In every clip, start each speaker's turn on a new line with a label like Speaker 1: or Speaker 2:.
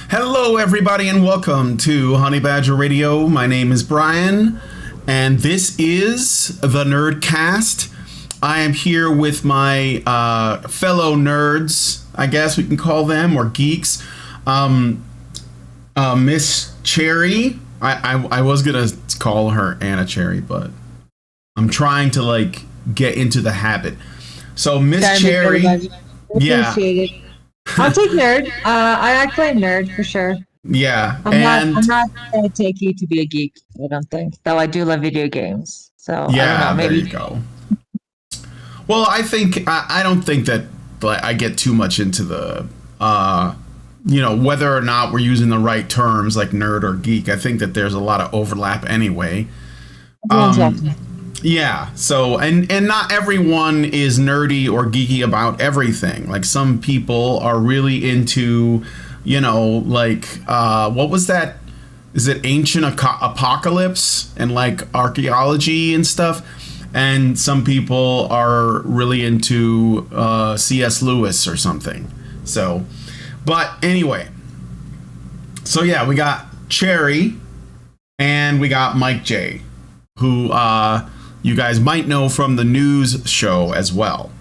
Speaker 1: Hello, everybody, and welcome to Honey Badger Radio. My name is Brian, and this is the Nerdcast. I am here with my fellow nerds, I guess we can call them, or geeks. Miss Cherry. I was gonna call her Anna Cherry, but I'm trying to get into the habit. So Miss Cherry, yeah.
Speaker 2: Appreciate it. I'll take nerd. I claim nerd for sure.
Speaker 1: Yeah,
Speaker 2: I'm not gonna take you to be a geek. I don't think, though. I do love video games. So
Speaker 1: yeah,
Speaker 2: I don't know, maybe.
Speaker 1: there you go. Well, I don't think that I get too much into the whether or not we're using the right terms like nerd or geek. I think that there's a lot of overlap anyway. Yeah. So and not everyone is nerdy or geeky about everything. Like some people are really into, what was that? Is it ancient apocalypse and like archaeology and stuff? And some people are really into C.S. Lewis or something. So, but anyway. So yeah, we got Cherry and we got Mike J, who you guys might know from the news show as well.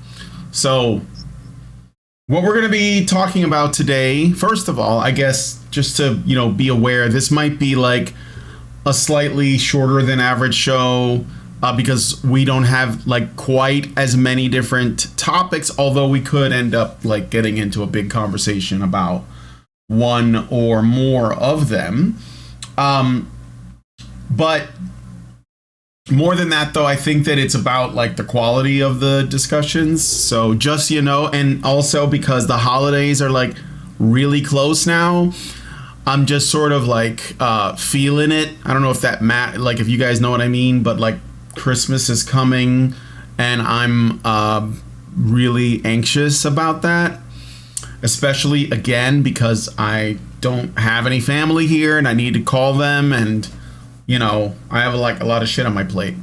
Speaker 1: So what we're going to be talking about today, first of all, I guess just to, be aware, this might be like a slightly shorter than average show because we don't have like quite as many different topics, although we could end up like getting into a big conversation about one or more of them. But more than that, though, I think that it's about like the quality of the discussions. So just, and also because the holidays are like really close now, I'm just sort of like feeling it. I don't know if that like if you guys know what I mean, but like Christmas is coming and I'm really anxious about that, especially again because I don't have any family here and I need to call them, and I have like a lot of shit on my plate.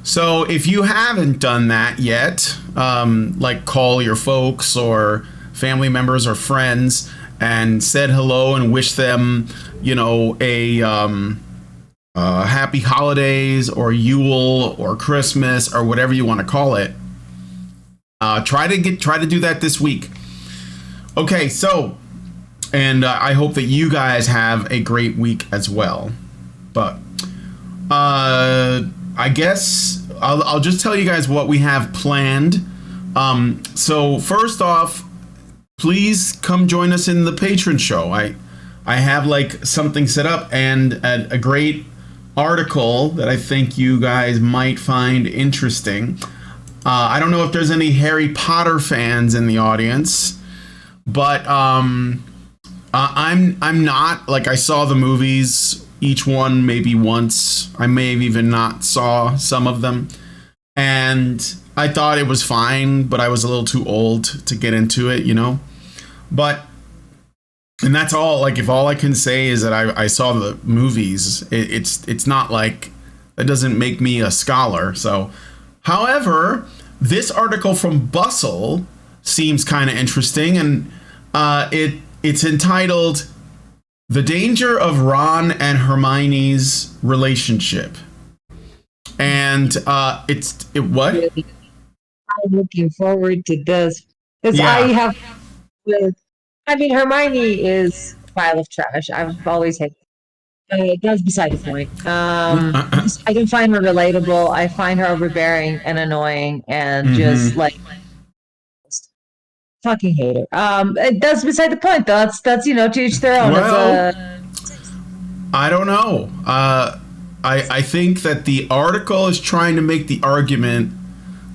Speaker 1: So if you haven't done that yet, like call your folks or family members or friends and said hello and wish them, a happy holidays or Yule or Christmas or whatever you want to call it. Try to do that this week. Okay, so, and I hope that you guys have a great week as well. But I guess I'll just tell you guys what we have planned. So first off, please come join us in the patron show. I have like something set up and a great article that I think you guys might find interesting. I don't know if there's any Harry Potter fans in the audience, but I'm not. Like, I saw the movies, each one maybe once. I may have even not saw some of them, and I thought it was fine, but I was a little too old to get into it, But, and that's all. Like, if all I can say is that I saw the movies, it's not like that doesn't make me a scholar. So, however, this article from Bustle seems kind of interesting, and it's entitled "The Danger of Ron and Hermione's Relationship," and what?
Speaker 2: I'm looking forward to this because
Speaker 1: Yeah.
Speaker 2: Hermione is a pile of trash. I've always hated. That's beside the point. I can find her relatable. I find her overbearing and annoying, and just like fucking hate her. That's beside the point, though. That's to each their own.
Speaker 1: Well, I don't know. I think that the article is trying to make the argument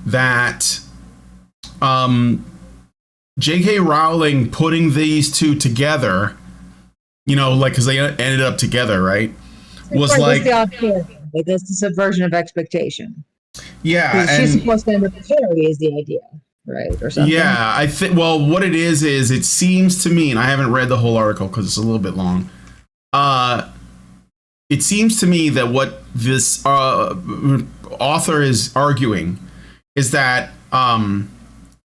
Speaker 1: that J.K. Rowling putting these two together, because they ended up together, right? Was like
Speaker 2: that's the subversion of expectation.
Speaker 1: Yeah,
Speaker 2: she's supposed to end up with Harry is the idea, right, or something.
Speaker 1: Yeah, I think. Well, what it is it seems to me, and I haven't read the whole article because it's a little bit long. It seems to me that what this author is arguing is that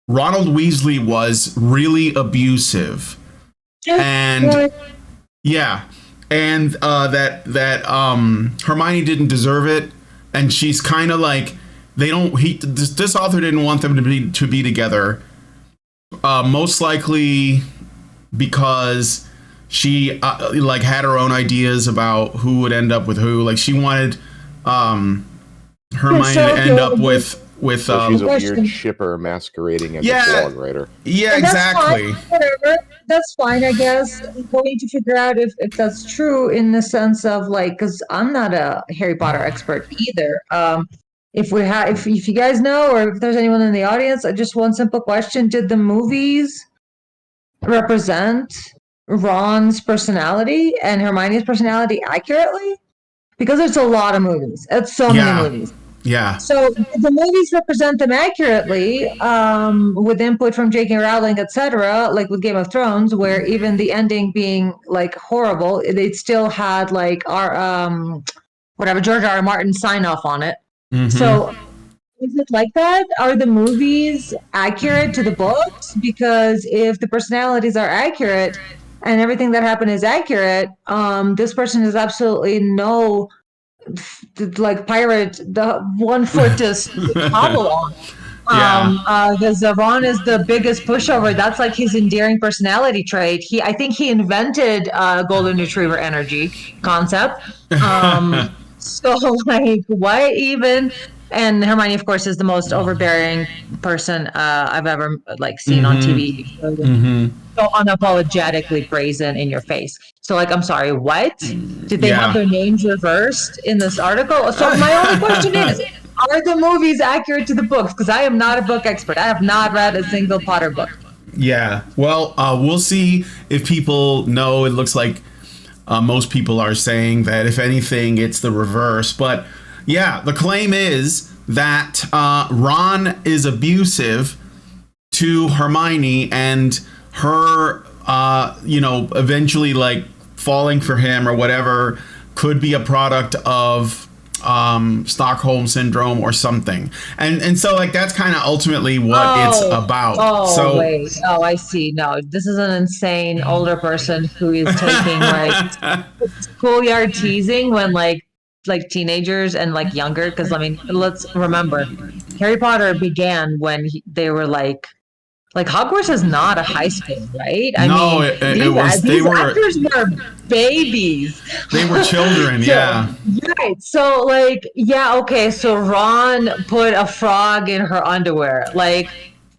Speaker 1: Ronald Weasley was really abusive, and Yeah, and that Hermione didn't deserve it, and she's kind of like they don't. This author didn't want them to be together. Most likely because she like had her own ideas about who would end up with who. Like she wanted Hermione to end up with.
Speaker 3: So she's a weird shipper masquerading as a blog writer.
Speaker 1: Yeah,
Speaker 2: and
Speaker 1: exactly.
Speaker 2: That's fine, whatever. That's fine, I guess. We'll need to figure out if that's true in the sense of like, because I'm not a Harry Potter expert either. If you guys know, or if there's anyone in the audience, just one simple question: did the movies represent Ron's personality and Hermione's personality accurately? Because it's a lot of movies. It's so many movies.
Speaker 1: Yeah.
Speaker 2: So the movies represent them accurately, with input from J.K. Rowling, etc. Like with Game of Thrones, where even the ending being like horrible, it still had like our George R. R. Martin sign off on it. Mm-hmm. So is it like that? Are the movies accurate to the books? Because if the personalities are accurate and everything that happened is accurate, this person is absolutely no like pirate, the 1 foot to hobble on. Because Ron is the biggest pushover. That's like his endearing personality trait. I think he invented golden retriever energy concept. So like, why even? And Hermione, of course, is the most overbearing person I've ever like seen on TV. So unapologetically brazen in your face. So like, I'm sorry, what? Did they have their names reversed in this article? So my only question is, are the movies accurate to the books? Because I am not a book expert. I have not read a single Potter book.
Speaker 1: Yeah. Well, we'll see if people know. It looks like most people are saying that if anything, it's the reverse. But yeah, the claim is that Ron is abusive to Hermione, and her, eventually like falling for him or whatever could be a product of Stockholm syndrome or something. And so like that's kind of ultimately what it's about.
Speaker 2: I see. No, this is an insane older person who is taking like schoolyard teasing when like teenagers and like younger, because I mean, let's remember Harry Potter began when they were like Hogwarts is not a high school, right?
Speaker 1: These
Speaker 2: actors were babies.
Speaker 1: They were children, yeah.
Speaker 2: Right. So like, okay. So Ron put a frog in her underwear. Like,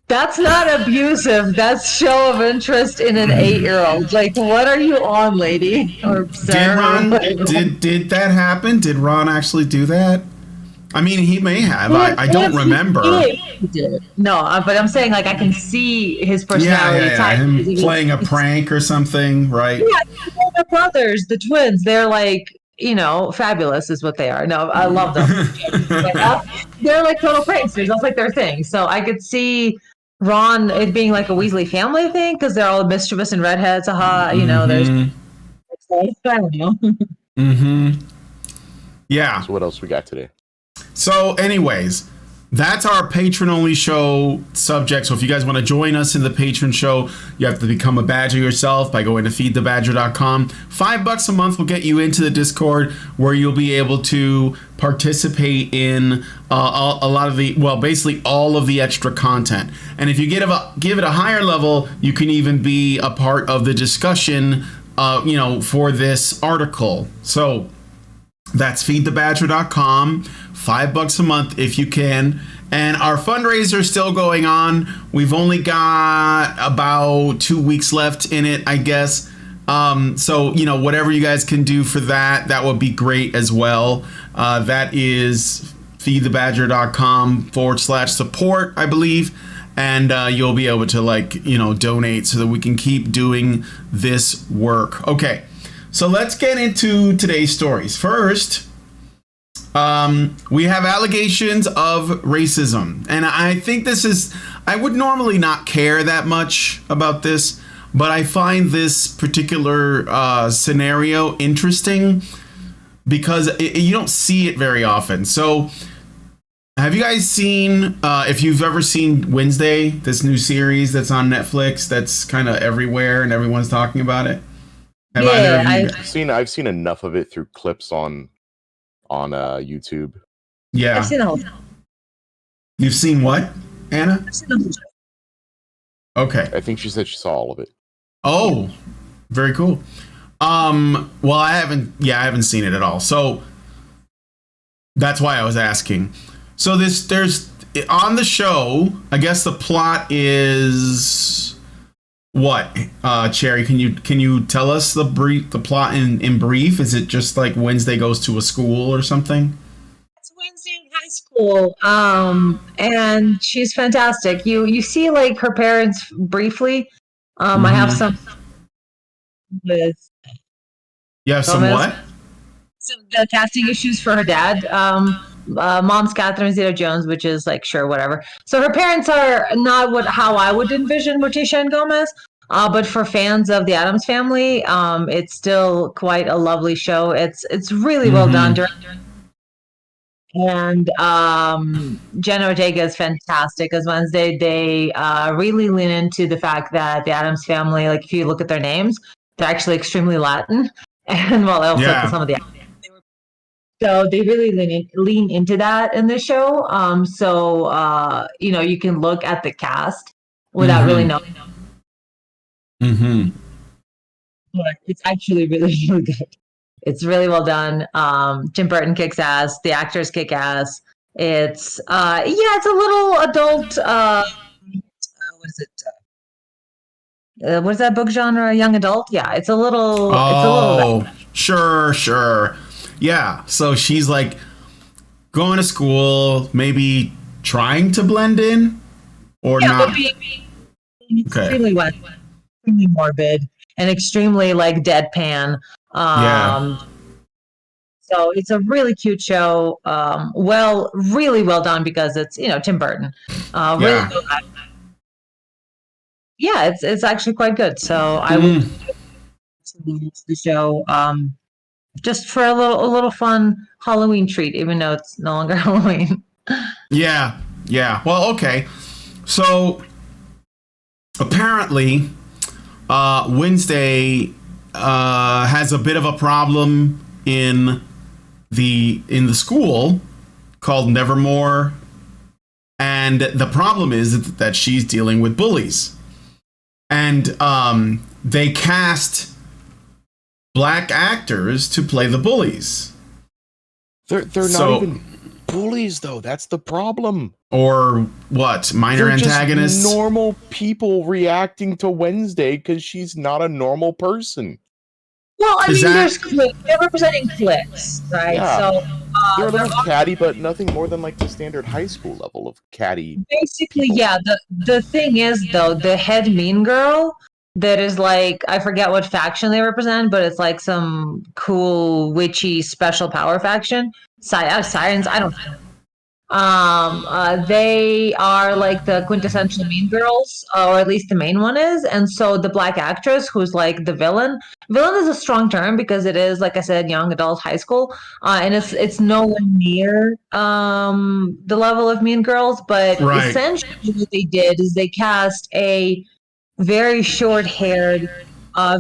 Speaker 2: that's not abusive. That's show of interest in an 8-year-old. Like, what are you on, lady? Or sir?
Speaker 1: Did that happen? Did Ron actually do that? I mean, he may have. I don't remember.
Speaker 2: He did. No, but I'm saying, like, I can see his personality.
Speaker 1: Yeah. Him playing a prank or something, right?
Speaker 2: Yeah, the brothers, the twins, they're like, fabulous is what they are. No, I love them. They're like total pranksters. That's like their thing. So I could see Ron, it being like a Weasley family thing, because they're all mischievous and redheads. There's. I don't know.
Speaker 1: Yeah.
Speaker 3: So what else we got today?
Speaker 1: So, anyways, that's our patron-only show subject. So if you guys want to join us in the patron show, you have to become a badger yourself by going to feedthebadger.com. $5 a month will get you into the Discord, where you'll be able to participate in a lot of basically all of the extra content. And if you give it a higher level, you can even be a part of the discussion, for this article. So that's feedthebadger.com. $5 a month if you can. And our fundraiser is still going on. We've only got about 2 weeks left in it, I guess. So, whatever you guys can do for that would be great as well. That is feedthebadger.com/support, I believe. And you'll be able to donate so that we can keep doing this work. Okay, so let's get into today's stories. First, we have allegations of racism. And I think I would normally not care that much about this, but I find this particular scenario interesting because you don't see it very often. So have you guys seen, if you've ever seen Wednesday, this new series that's on Netflix that's kind of everywhere and everyone's talking about it? Have either of you
Speaker 3: I've seen enough of it through clips on YouTube.
Speaker 1: Yeah.
Speaker 2: I've seen the whole show.
Speaker 1: You've seen what, Anna?
Speaker 2: I've seen the whole show.
Speaker 1: Okay.
Speaker 3: I think she said she saw all of it.
Speaker 1: Oh, very cool. Well, I haven't seen it at all. So that's why I was asking. So there's on the show, I guess the plot is what? Cherry, can you tell us the plot in brief? Is it just like Wednesday goes to a school or something?
Speaker 2: It's Wednesday in high school. And she's fantastic. You see like her parents briefly. I have some with
Speaker 1: some what?
Speaker 2: Some the casting issues for her dad. Mom's Catherine Zeta-Jones, which is like sure whatever. So her parents are not how I would envision Morticia and Gomez. But for fans of the Addams Family, it's still quite a lovely show. It's really well done. And Jenna Ortega is fantastic as Wednesday. They really lean into the fact that the Addams Family, like if you look at their names, they're actually extremely Latin. And well, also some of the so they really lean into that in the show. So you can look at the cast without really knowing them. But it's actually really, really good. It's really well done. Tim Burton kicks ass. The actors kick ass. It's it's a little adult. What is it? What is that book genre? Young adult? Yeah, it's a little.
Speaker 1: Sure. Yeah, so she's like going to school, maybe trying to blend in, or not.
Speaker 2: But being extremely wet, extremely morbid, and extremely like deadpan. So it's a really cute show. Really well done because it's Tim Burton. Really well done. Yeah, it's actually quite good. So I would the show just for a little fun Halloween treat, even though it's no longer Halloween.
Speaker 1: Yeah. Well, okay. So apparently, Wednesday has a bit of a problem in the school called Nevermore, and the problem is that she's dealing with bullies, and they cast black actors to play the bullies.
Speaker 3: They're not even bullies though. That's the problem.
Speaker 1: Or what? Minor antagonists?
Speaker 3: Just normal people reacting to Wednesday because she's not a normal person.
Speaker 2: Well, I mean, there's cliques. They're representing cliques, right?
Speaker 3: Yeah.
Speaker 2: So
Speaker 3: they're a little catty, but nothing more than like the standard high school level of catty.
Speaker 2: Basically, yeah. The thing is, though, the head mean girl that is like, I forget what faction they represent, but it's like some cool witchy special power faction. Sirens, I don't know. They are like the quintessential mean girls, or at least the main one is. And so the black actress, who's like the villain is a strong term because it is, like I said, young adult high school, and it's nowhere near the level of Mean Girls. But essentially, what they did is they cast a very short-haired,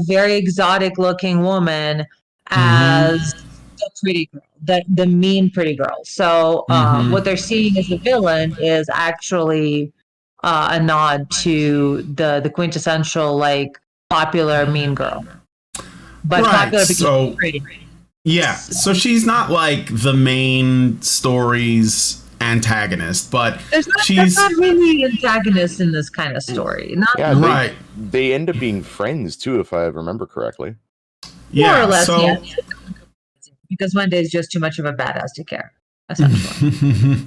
Speaker 2: very exotic-looking woman as the pretty girl. The mean pretty girl. So what they're seeing as the villain is actually a nod to the quintessential like popular mean girl, but popular because she's pretty.
Speaker 1: Yeah, so she's not like the main story's antagonist, but
Speaker 2: there's not really antagonist in this kind of story.
Speaker 3: They end up being friends too, if I remember correctly.
Speaker 2: More or less, yes. Because Wendy is just too much of a badass to care, essentially.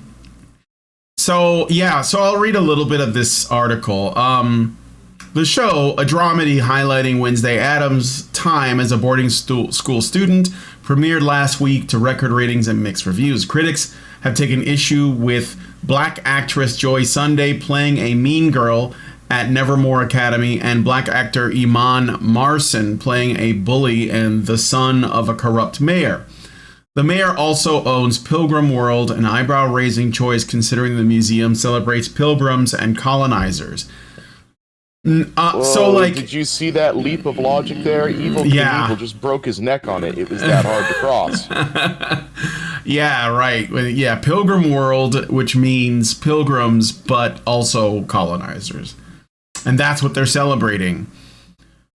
Speaker 1: So I'll read a little bit of this article. The show, a dramedy highlighting Wednesday Addams' time as a boarding school student, premiered last week to record ratings and mixed reviews. Critics have taken issue with black actress Joy Sunday playing a mean girl at Nevermore Academy, and black actor Iman Marson playing a bully and the son of a corrupt mayor. The mayor also owns Pilgrim World, an eyebrow-raising choice considering the museum celebrates pilgrims and colonizers. So like,
Speaker 3: did you see that leap of logic there? Evil Knievel just broke his neck on it. It was that hard to cross.
Speaker 1: Yeah, right. Yeah, Pilgrim World, which means pilgrims, but also colonizers. And that's what they're celebrating.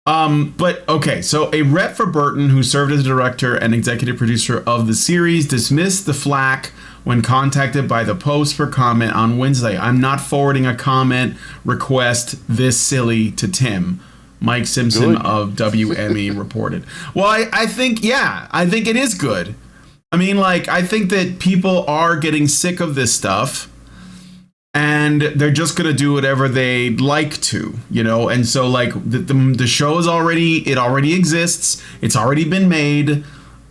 Speaker 1: But okay, so a rep for Burton who served as director and executive producer of the series dismissed the flack when contacted by the Post for comment on Wednesday. I'm not forwarding a comment request this silly to Tim, Mike Simpson of WME reported. Well, I think it is good. I mean, like, I think that people are getting sick of this stuff and they're just going to do whatever they'd like to, you know? And so, like, the show is already exists. It's already been made.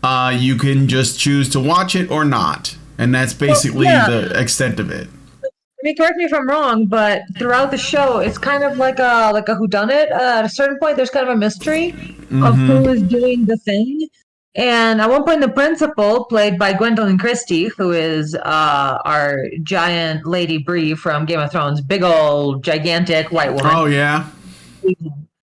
Speaker 1: You can just choose to watch it or not. And that's basically the extent of it.
Speaker 2: I mean, correct me if I'm wrong, but throughout the show, it's kind of like a whodunit. At a certain point, there's kind of a mystery of who is doing the thing. And at one point, the principal, played by Gwendolyn Christie, who is our giant Lady Bree from Game of Thrones, big old gigantic white woman.
Speaker 1: Oh yeah.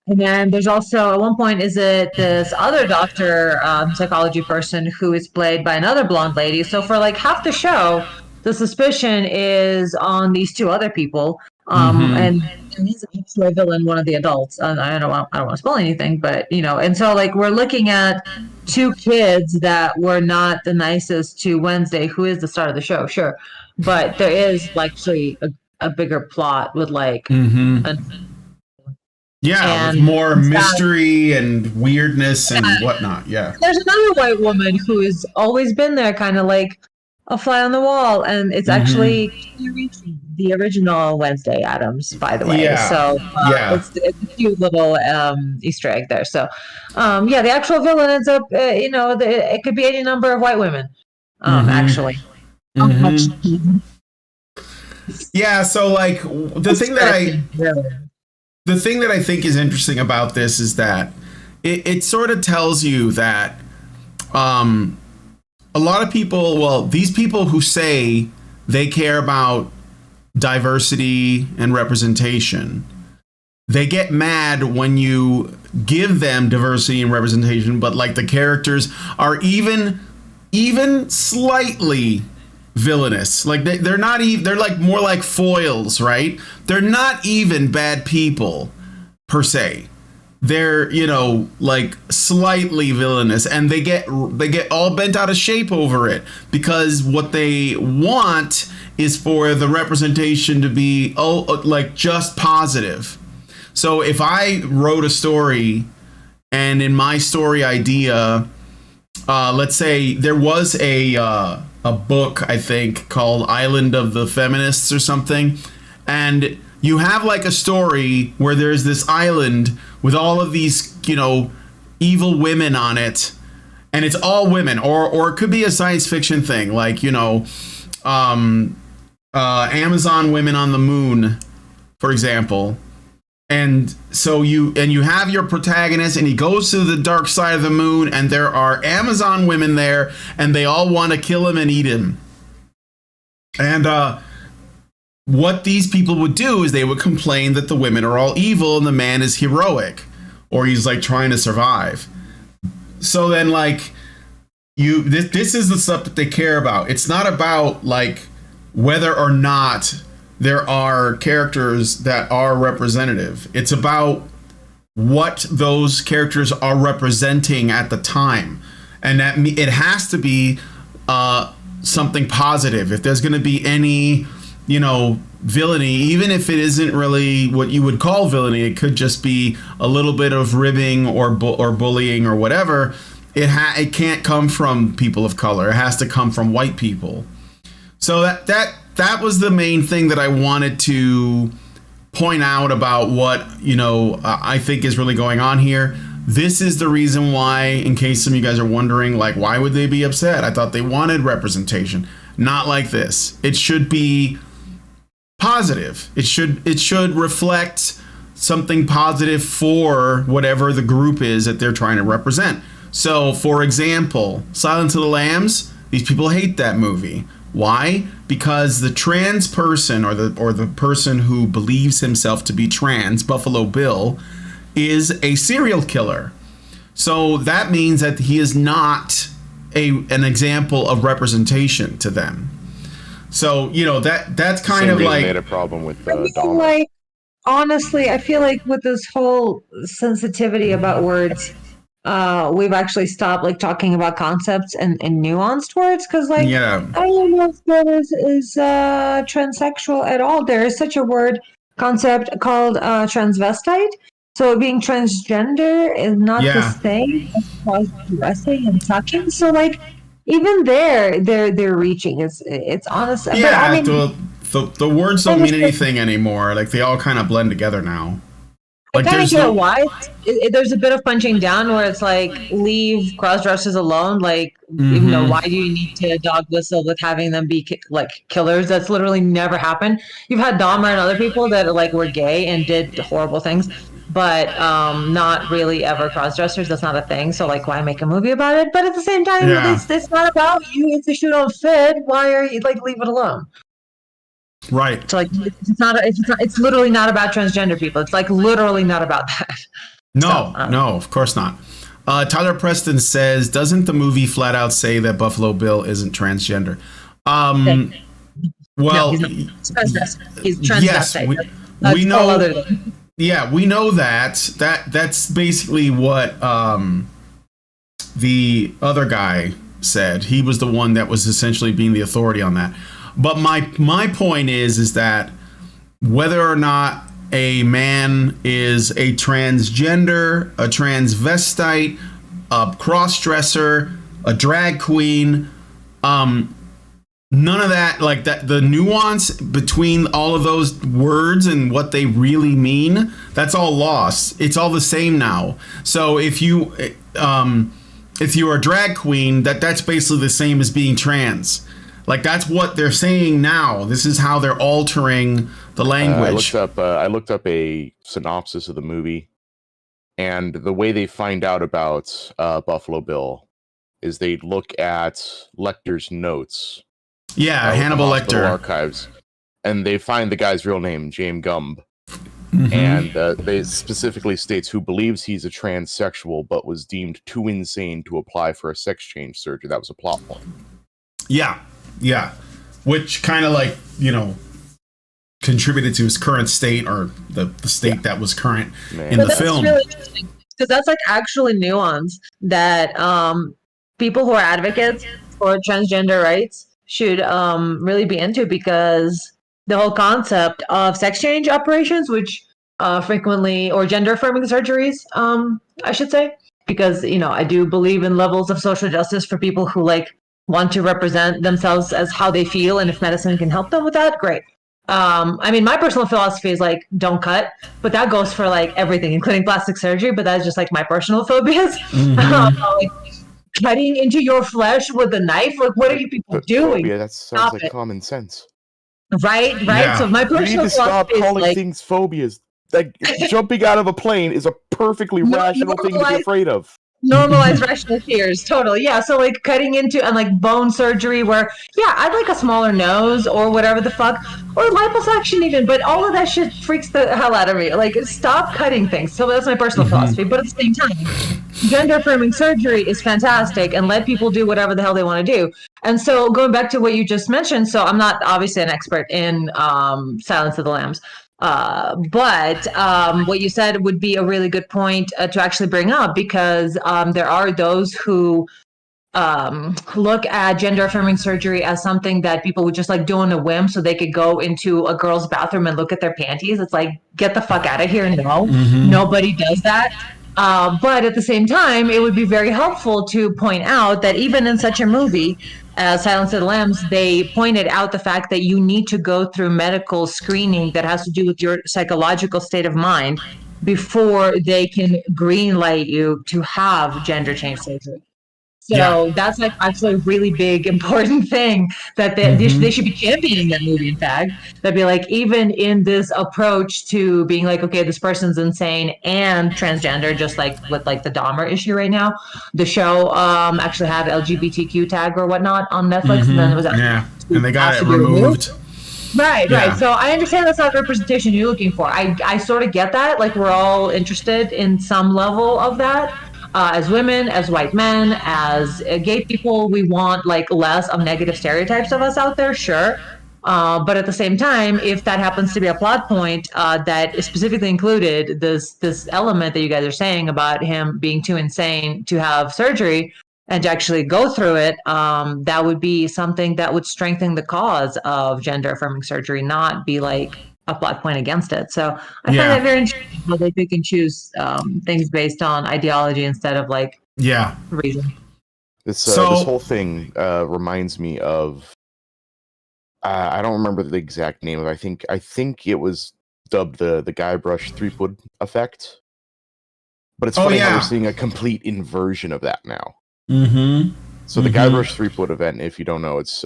Speaker 2: And then there's also, at one point, is it this other doctor, psychology person who is played by another blonde lady. So for like half the show, the suspicion is on these two other people. And he's actually a villain, one of the adults. I don't want to spoil anything, but, you know, and so like we're looking at two kids that were not the nicest to Wednesday, who is the star of the show, sure. But there is like actually a bigger plot with like...
Speaker 1: with more mystery and weirdness and whatnot. Yeah.
Speaker 2: There's another white woman who has always been there, kind of like a fly on the wall, and it's actually Christina Ricci, the original Wednesday Addams, by the way.
Speaker 1: Yeah.
Speaker 2: So it's a cute little Easter egg there. So the actual villain ends up, it could be any number of white women, actually.
Speaker 1: Yeah. So like the thing that I think is interesting about this is that it sort of tells you that a lot of people, these people who say they care about diversity and representation, they get mad when you give them diversity and representation, but like the characters are even slightly villainous. Like they're not even, they're like more like foils, right? They're not even bad people per se. They're, like slightly villainous, and they get all bent out of shape over it because what they want is for the representation to be like just positive. So if I wrote a story and in my story idea, let's say there was a book, I think, called Island of the Feminists or something, and you have like a story where there's this island with all of these, evil women on it, and it's all women, or it could be a science fiction thing, like, Amazon women on the moon, for example. And so you have your protagonist, and he goes to the dark side of the moon, and there are Amazon women there, and they all want to kill him and eat him. And what these people would do is they would complain that the women are all evil and the man is heroic, or he's like trying to survive. So then like this is the stuff that they care about. It's not about like whether or not there are characters that are representative. It's about what those characters are representing at the time. And that it has to be something positive. If there's going to be any, villainy, even if it isn't really what you would call villainy, it could just be a little bit of ribbing or bullying or whatever. It can't come from people of color. It has to come from white people. So that was the main thing that I wanted to point out about what, I think is really going on here. This is the reason why, in case some of you guys are wondering, like, why would they be upset? I thought they wanted representation. Not like this. It should be positive. It should reflect something positive for whatever the group is that they're trying to represent. So, for example, Silence of the Lambs, these people hate that movie. Why? Because the trans person or the person who believes himself to be trans, Buffalo Bill, is a serial killer. So that means that he is not an example of representation to them. So, you know, that's kind of like...
Speaker 3: made a problem with
Speaker 2: Dahmer. Like, honestly, I feel like with this whole sensitivity about words, we've actually stopped like talking about concepts and nuanced words, because like I don't know if that is transsexual at all. There is such a concept called transvestite. So being transgender is not the same as cross-dressing and sucking. So like even they're reaching. It's honest.
Speaker 1: Yeah, but, I mean, the words don't mean anything anymore. Like they all kind of blend together now.
Speaker 2: Like, I kind of get why. There's a bit of punching down where it's like, leave cross-dressers alone. Like, you know, why do you need to dog whistle with having them be killers? That's literally never happened. You've had Dahmer and other people that like were gay and did horrible things, but not really ever cross-dressers. That's not a thing. So like, why make a movie about it? But at the same time, it's not about you. If the shoe don't fit, why are you like, leave it alone?
Speaker 1: Right.
Speaker 2: So like it's literally not about transgender people. It's like literally not about that.
Speaker 1: No, of course not. Tyler Preston says, doesn't the movie flat out say that Buffalo Bill isn't transgender? Well,
Speaker 2: no, he's transvestite. He's transvestite.
Speaker 1: Yes, we know. Yeah, we know that. That's basically what the other guy said. He was the one that was essentially being the authority on that. But my point is that whether or not a man is a transgender, a transvestite, a cross-dresser, a drag queen, none of that, like that, the nuance between all of those words and what they really mean, that's all lost. It's all the same now. So if you're a drag queen, that's basically the same as being trans. Like that's what they're saying now. This is how they're altering the language.
Speaker 3: I looked up a synopsis of the movie, and the way they find out about Buffalo Bill is they look at Lecter's notes.
Speaker 1: Yeah, Hannibal Lecter
Speaker 3: archives, and they find the guy's real name, James Gumb, and they specifically states who believes he's a transsexual but was deemed too insane to apply for a sex change surgery. That was a plot point.
Speaker 1: Yeah, which kind of like, you know, contributed to his current state, or the state that was current in the film. That's really interesting,
Speaker 2: because that's like actually nuance that people who are advocates for transgender rights should really be into, because the whole concept of sex change operations, which frequently, or gender affirming surgeries, I should say, because, you know, I do believe in levels of social justice for people who like want to represent themselves as how they feel, and if medicine can help them with that, great. I mean, my personal philosophy is like, don't cut, but that goes for like everything, including plastic surgery, but that's just like my personal phobias. Like, cutting into your flesh with a knife, like what are you people doing?
Speaker 3: Phobia, that sounds like common sense.
Speaker 2: Right? Yeah. So my personal
Speaker 3: you need to stop calling things phobias. Like jumping out of a plane is a perfectly rational thing to be afraid of.
Speaker 2: Normalize rational fears, totally. Yeah, so like cutting into and like bone surgery where, yeah, I'd like a smaller nose or whatever the fuck, or liposuction even, but all of that shit freaks the hell out of me. Like, stop cutting things. So that's my personal philosophy, but at the same time, gender affirming surgery is fantastic, and let people do whatever the hell they want to do. And so going back to what you just mentioned, so I'm not obviously an expert in Silence of the Lambs, but what you said would be a really good point to actually bring up, because there are those who look at gender affirming surgery as something that people would just like do on a whim so they could go into a girl's bathroom and look at their panties. It's like, get the fuck out of here. No, nobody does that. But at the same time, it would be very helpful to point out that even in such a movie as Silence of the Lambs, they pointed out the fact that you need to go through medical screening that has to do with your psychological state of mind before they can greenlight you to have gender change surgery. So that's like actually a really big, important thing that they should be championing that movie, in fact. That'd be like, even in this approach to being like, okay, this person's insane and transgender, just like with like the Dahmer issue right now. The show actually had LGBTQ tag or whatnot on Netflix. And then it was
Speaker 1: and they got
Speaker 2: has
Speaker 1: it
Speaker 2: to be
Speaker 1: removed.
Speaker 2: Right,
Speaker 1: Yeah.
Speaker 2: right. So I understand that's not the representation you're looking for. I sort of get that. Like we're all interested in some level of that. As women, as white men, as gay people, we want like less of negative stereotypes of us out there, sure. But at the same time, if that happens to be a plot point that specifically included this element that you guys are saying about him being too insane to have surgery, and to actually go through it, that would be something that would strengthen the cause of gender affirming surgery, not be like a plot point against it. So I find that very interesting how they pick and choose things based on ideology instead of like reason.
Speaker 3: This whole thing reminds me of I don't remember the exact name of it. I think it was dubbed the Guybrush Threepwood effect. But it's funny how we're seeing a complete inversion of that now.
Speaker 1: Mm-hmm.
Speaker 3: So the Guybrush Threepwood event, if you don't know, it's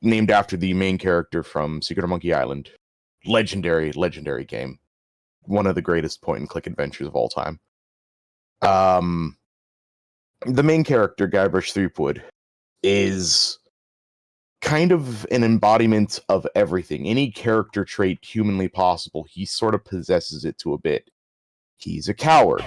Speaker 3: named after the main character from Secret of Monkey Island. Legendary game. One of the greatest point-and-click adventures of all time. The main character, Guybrush Threepwood, is kind of an embodiment of everything. Any character trait humanly possible, he sort of possesses it to a bit. He's a coward.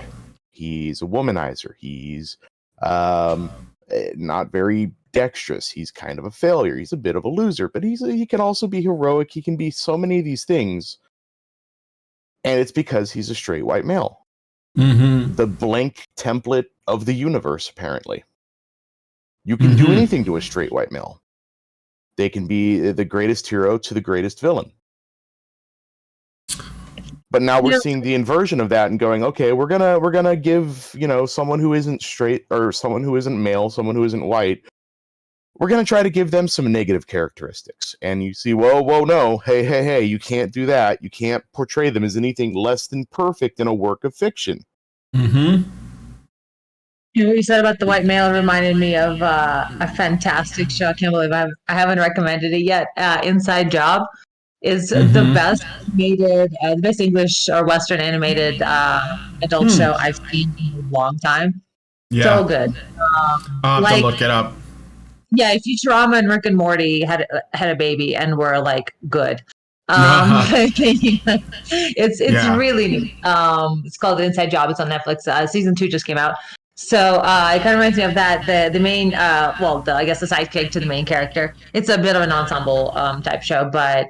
Speaker 3: He's a womanizer. He's not very dexterous. He's kind of a failure. He's a bit of a loser, but he can also be heroic. He can be so many of these things. And it's because he's a straight white male.
Speaker 1: Mm-hmm.
Speaker 3: The blank template of the universe, apparently. You can do anything to a straight white male. They can be the greatest hero to the greatest villain. But now we're seeing the inversion of that and going, okay, we're gonna give, someone who isn't straight or someone who isn't male, someone who isn't white, we're gonna try to give them some negative characteristics. And you see, whoa, no, hey, you can't do that. You can't portray them as anything less than perfect in a work of fiction.
Speaker 1: Mm-hmm.
Speaker 2: What you said about the white male reminded me of a fantastic show. I can't believe I haven't recommended it yet. Inside Job is the best animated, the best English or Western animated adult show I've seen in a long time.
Speaker 1: Yeah.
Speaker 2: So good.
Speaker 1: I'll have to look it up.
Speaker 2: Yeah, Futurama and Rick and Morty had a baby and were like good. It's really neat. It's called Inside Job. It's on Netflix. Season 2 just came out. So it kind of reminds me of that. The main, I guess the sidekick to the main character. It's a bit of an ensemble type show, but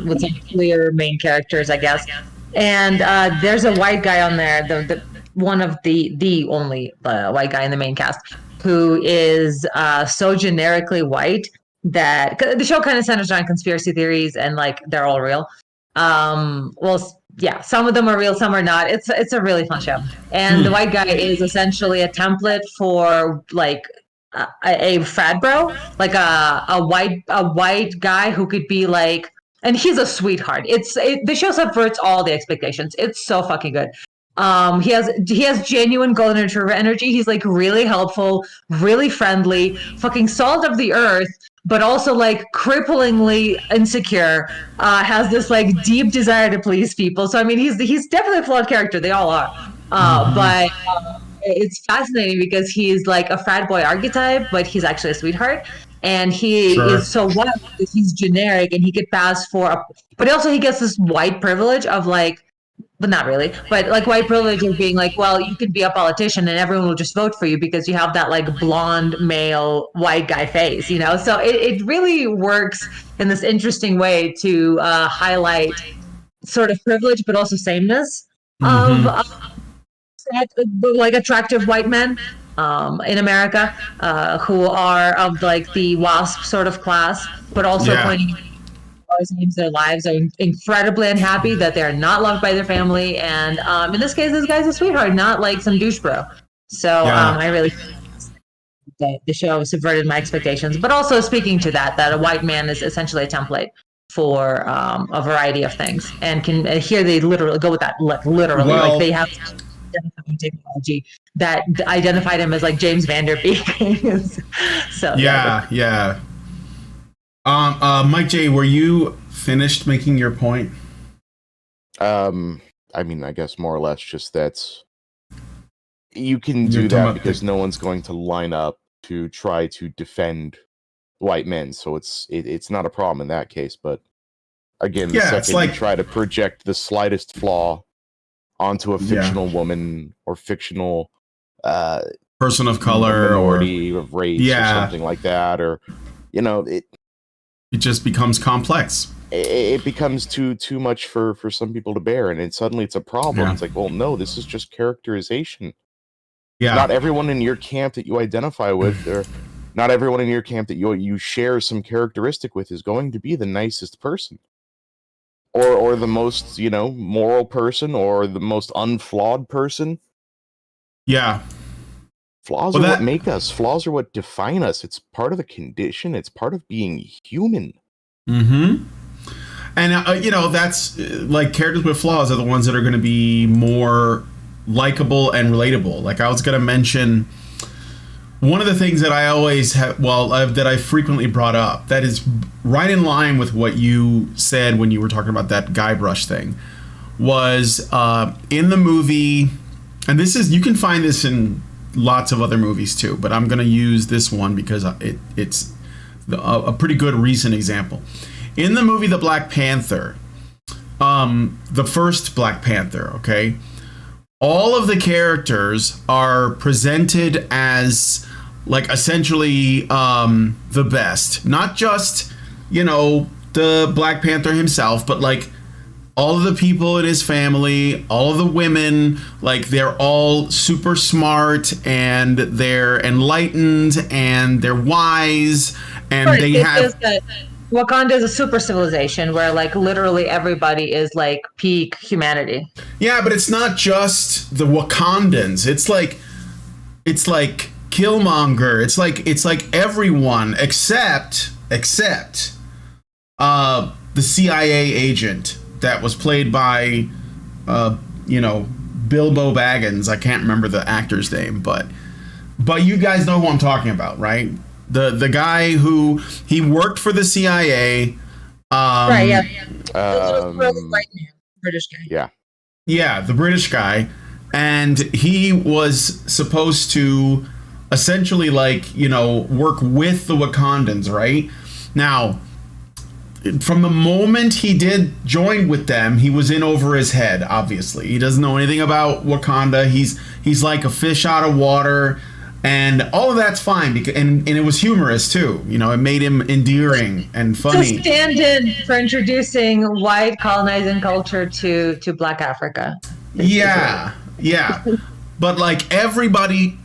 Speaker 2: with some clear main characters, I guess. And there's a white guy on there, the one of the only white guy in the main cast, who is so generically white that the show kind of centers on conspiracy theories and like they're all real. Yeah, some of them are real, some are not. It's a really fun show. And the white guy is essentially a template for like a frat bro, like a white guy who could be like, and he's a sweetheart. The show subverts all the expectations. It's so fucking good. He has genuine golden retriever energy. He's like really helpful, really friendly, fucking salt of the earth, but also like cripplingly insecure, has this like deep desire to please people. So I mean, he's definitely a flawed character. They all are. But it's fascinating because he's like a frat boy archetype, but he's actually a sweetheart. And he is so wild because he's generic and he could pass but also he gets this white privilege of like, but not really, but like white privilege of being like, well, you could be a politician and everyone will just vote for you because you have that like blonde male white guy face, So it really works in this interesting way to highlight sort of privilege, but also sameness of like attractive white men in America who are of like the WASP sort of class, but also pointing times their lives are incredibly unhappy that they're not loved by their family, and in this case, this guy's a sweetheart, not like some douche bro. So I really think the show subverted my expectations, but also speaking to that a white man is essentially a template for a variety of things, and can here they literally go with that literally, like they have technology that identified him as like James Van Der Beek. So
Speaker 1: yeah. Mike J, were you finished making your point?
Speaker 3: I mean, I guess more or less just that's you can do that because no one's going to line up to try to defend white men, so it's not a problem in that case. But again, the
Speaker 1: Yeah, it's
Speaker 3: second
Speaker 1: like-
Speaker 3: you try to project the slightest flaw onto a fictional woman or fictional
Speaker 1: person of color
Speaker 3: minority of race or
Speaker 1: Yeah.
Speaker 3: something like that, or it
Speaker 1: just becomes complex.
Speaker 3: it becomes too much for some people to bear, and then suddenly it's a problem.
Speaker 1: Yeah.
Speaker 3: It's like, well, no, this is just characterization.
Speaker 1: Yeah.
Speaker 3: Not everyone in your camp that you identify with, or not everyone in your camp that you share some characteristic with is going to be the nicest person, or the most moral person, or the most unflawed person.
Speaker 1: Yeah.
Speaker 3: Flaws are what make us. Flaws are what define us. It's part of the condition. It's part of being human.
Speaker 1: Mm-hmm. And that's like, characters with flaws are the ones that are going to be more likable and relatable. Like, I was going to mention one of the things that I always have, that I frequently brought up, that is right in line with what you said when you were talking about that Guybrush thing, was in the movie, and you can find this in lots of other movies too, but I'm going to use this one because it's a pretty good recent example. In the movie The Black Panther, the first Black Panther, okay, all of the characters are presented as like essentially the best. Not just, the Black Panther himself, but like all of the people in his family, all of the women, like they're all super smart and they're enlightened and they're wise, and
Speaker 2: Right,
Speaker 1: they have.
Speaker 2: Wakanda is a super civilization where like literally everybody is like peak humanity.
Speaker 1: Yeah, but it's not just the Wakandans. It's like Killmonger. It's like everyone except the CIA agent that was played by Bilbo Baggins. I can't remember the actor's name, but you guys know who I'm talking about, right? The guy who he worked for the CIA.
Speaker 2: Right, yeah.
Speaker 3: British guy.
Speaker 1: Yeah, the British guy. And he was supposed to essentially work with the Wakandans, right? Now, from the moment he did join with them, he was in over his head, obviously. He doesn't know anything about Wakanda. He's like a fish out of water. And all of that's fine, because and it was humorous too. It made him endearing and funny.
Speaker 2: It's a stand-in for introducing white colonizing culture to Black Africa.
Speaker 1: Yeah. But like everybody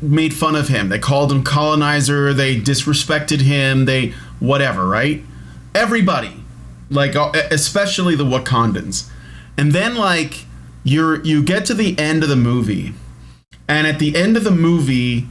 Speaker 1: made fun of him. They called him colonizer. They disrespected him. They whatever, right? Everybody, especially the Wakandans. And then you get to the end of the movie. And at the end of the movie,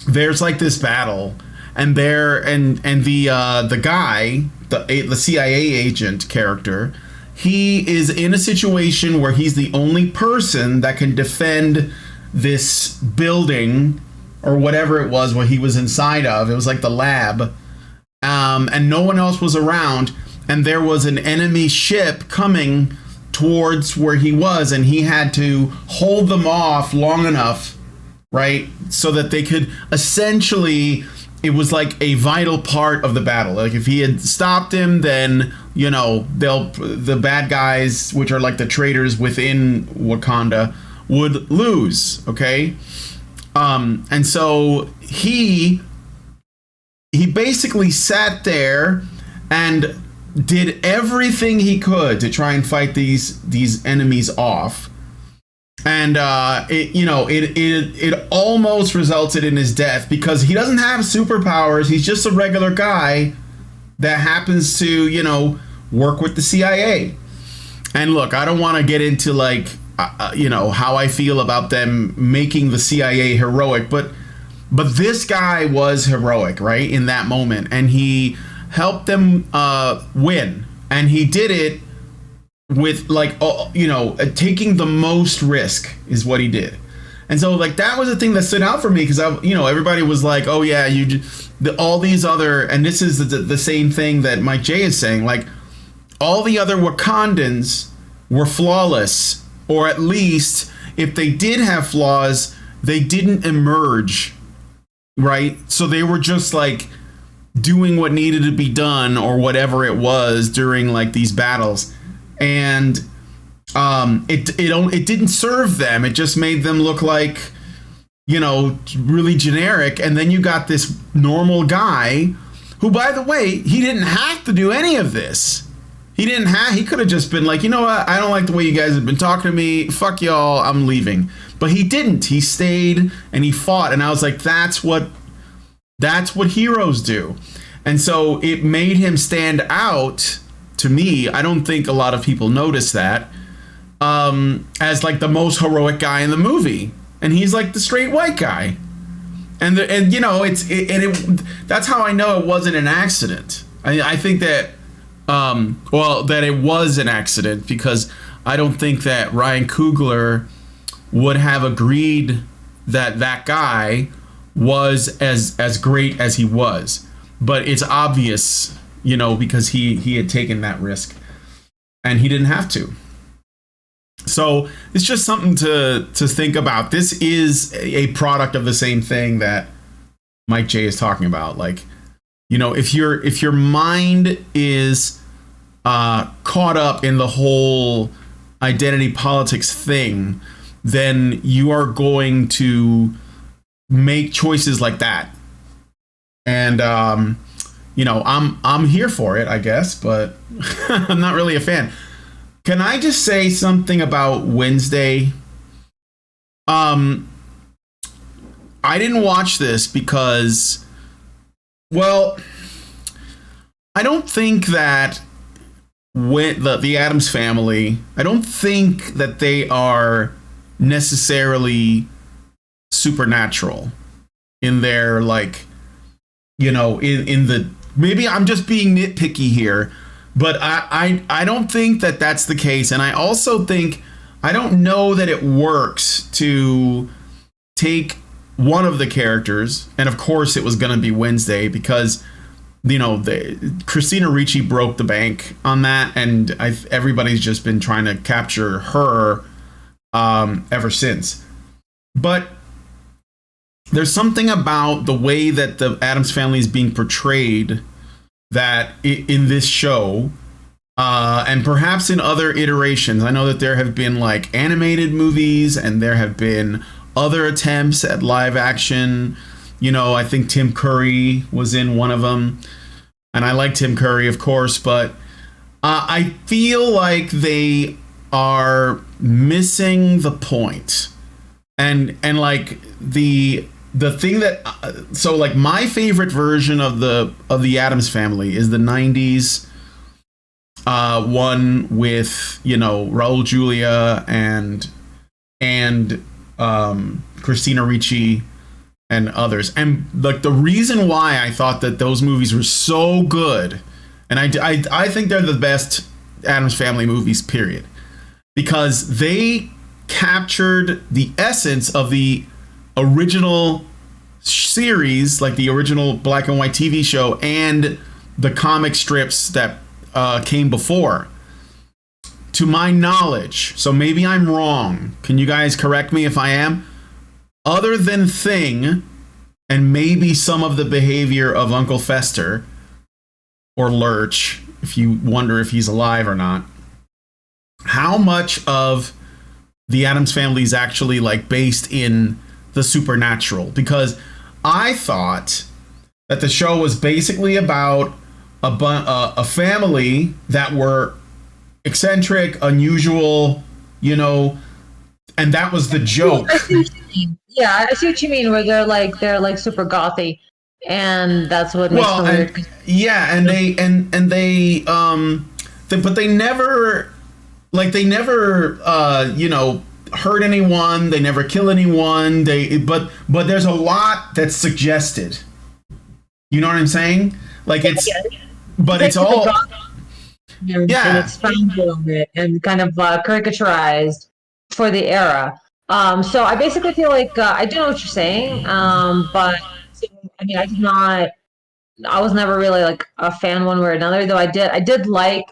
Speaker 1: there's this battle, and the guy, the CIA agent character, he is in a situation where he's the only person that can defend this building or whatever it was what he was inside of. It was like the lab, and no one else was around, and there was an enemy ship coming towards where he was, and he had to hold them off long enough, right, so that they could essentially, it was like a vital part of the battle. Like if he had stopped him, then the bad guys, which are like the traitors within Wakanda, would lose. Okay, and so he basically sat there and did everything he could to try and fight these enemies off, and it almost resulted in his death, because he doesn't have superpowers. He's just a regular guy that happens to work with the CIA. And look, I don't want to get into how I feel about them making the CIA heroic, but this guy was heroic, right, in that moment, and he helped them win, and he did it with taking the most risk is what he did. And so that was the thing that stood out for me, because everybody was like, oh yeah, all these other, and this is the same thing that Mike J is saying, all the other Wakandans were flawless, or at least if they did have flaws, they didn't emerge right? So they were just like doing what needed to be done or whatever it was during like these battles, and it didn't serve them. It just made them look like, you know, really generic. And then you got this normal guy who, by the way, he didn't have to do any of this. He could have just been like, you know what, I don't like the way you guys have been talking to me, fuck y'all, I'm leaving. But he didn't. He stayed and he fought, and I was like, that's what heroes do. And so it made him stand out to me. I don't think a lot of people notice that, as like the most heroic guy in the movie, and he's like the straight white guy, and you know, that's how I know it wasn't an accident. I think that that it was an accident, because I don't think that Ryan Coogler would have agreed that that guy was as great as he was. But it's obvious, you know, because he had taken that risk and he didn't have to. So it's just something to think about. This is a product of the same thing that Mike J is talking about. Like, you know, if your mind is caught up in the whole identity politics thing, then you are going to make choices like that. And you know, I'm here for it, I guess, but I'm not really a fan. Can I just say something about Wednesday? I didn't watch this because, well, I don't think that with the Addams Family, I don't think that they are necessarily supernatural in their, like, you know, in the, maybe I'm just being nitpicky here, but I don't think that that's the case. And I also think, I don't know that it works to take one of the characters, and of course it was going to be Wednesday, because, you know, Christina Ricci broke the bank on that, and everybody's just been trying to capture her ever since. But there's something about the way that the Addams Family is being portrayed that in this show, and perhaps in other iterations. I know that there have been like animated movies, and there have been other attempts at live action. You know, I think Tim Curry was in one of them, and I like Tim Curry, of course, but I feel like they are missing the point. And like the thing that, so like my favorite version of the Addams Family is the 90s one with, you know, Raul Julia and Christina Ricci and others. And like the reason why I thought that those movies were so good, and I think they're the best Addams Family movies, period, because they captured the essence of the original series, like the original black and white TV show and the comic strips that came before, to my knowledge. So maybe I'm wrong. Can you guys correct me if I am? Other than Thing and maybe some of the behavior of Uncle Fester or Lurch, if you wonder if he's alive or not, how much of the Addams Family is actually like based in the supernatural? Because I thought that the show was basically about a family that were eccentric, unusual, you know, and that was the joke.
Speaker 2: I see what you mean. Yeah, I see what you mean, where they're like super gothy, and that's what makes them weird.
Speaker 1: Yeah, but they never, you know, hurt anyone. They never kill anyone. But there's a lot that's suggested. You know what I'm saying? Like it's all. Yeah,
Speaker 2: and it's found on it and kind of caricaturized for the era. So I basically feel like I do know what you're saying, but I mean, I was never really like a fan one way or another, though I did like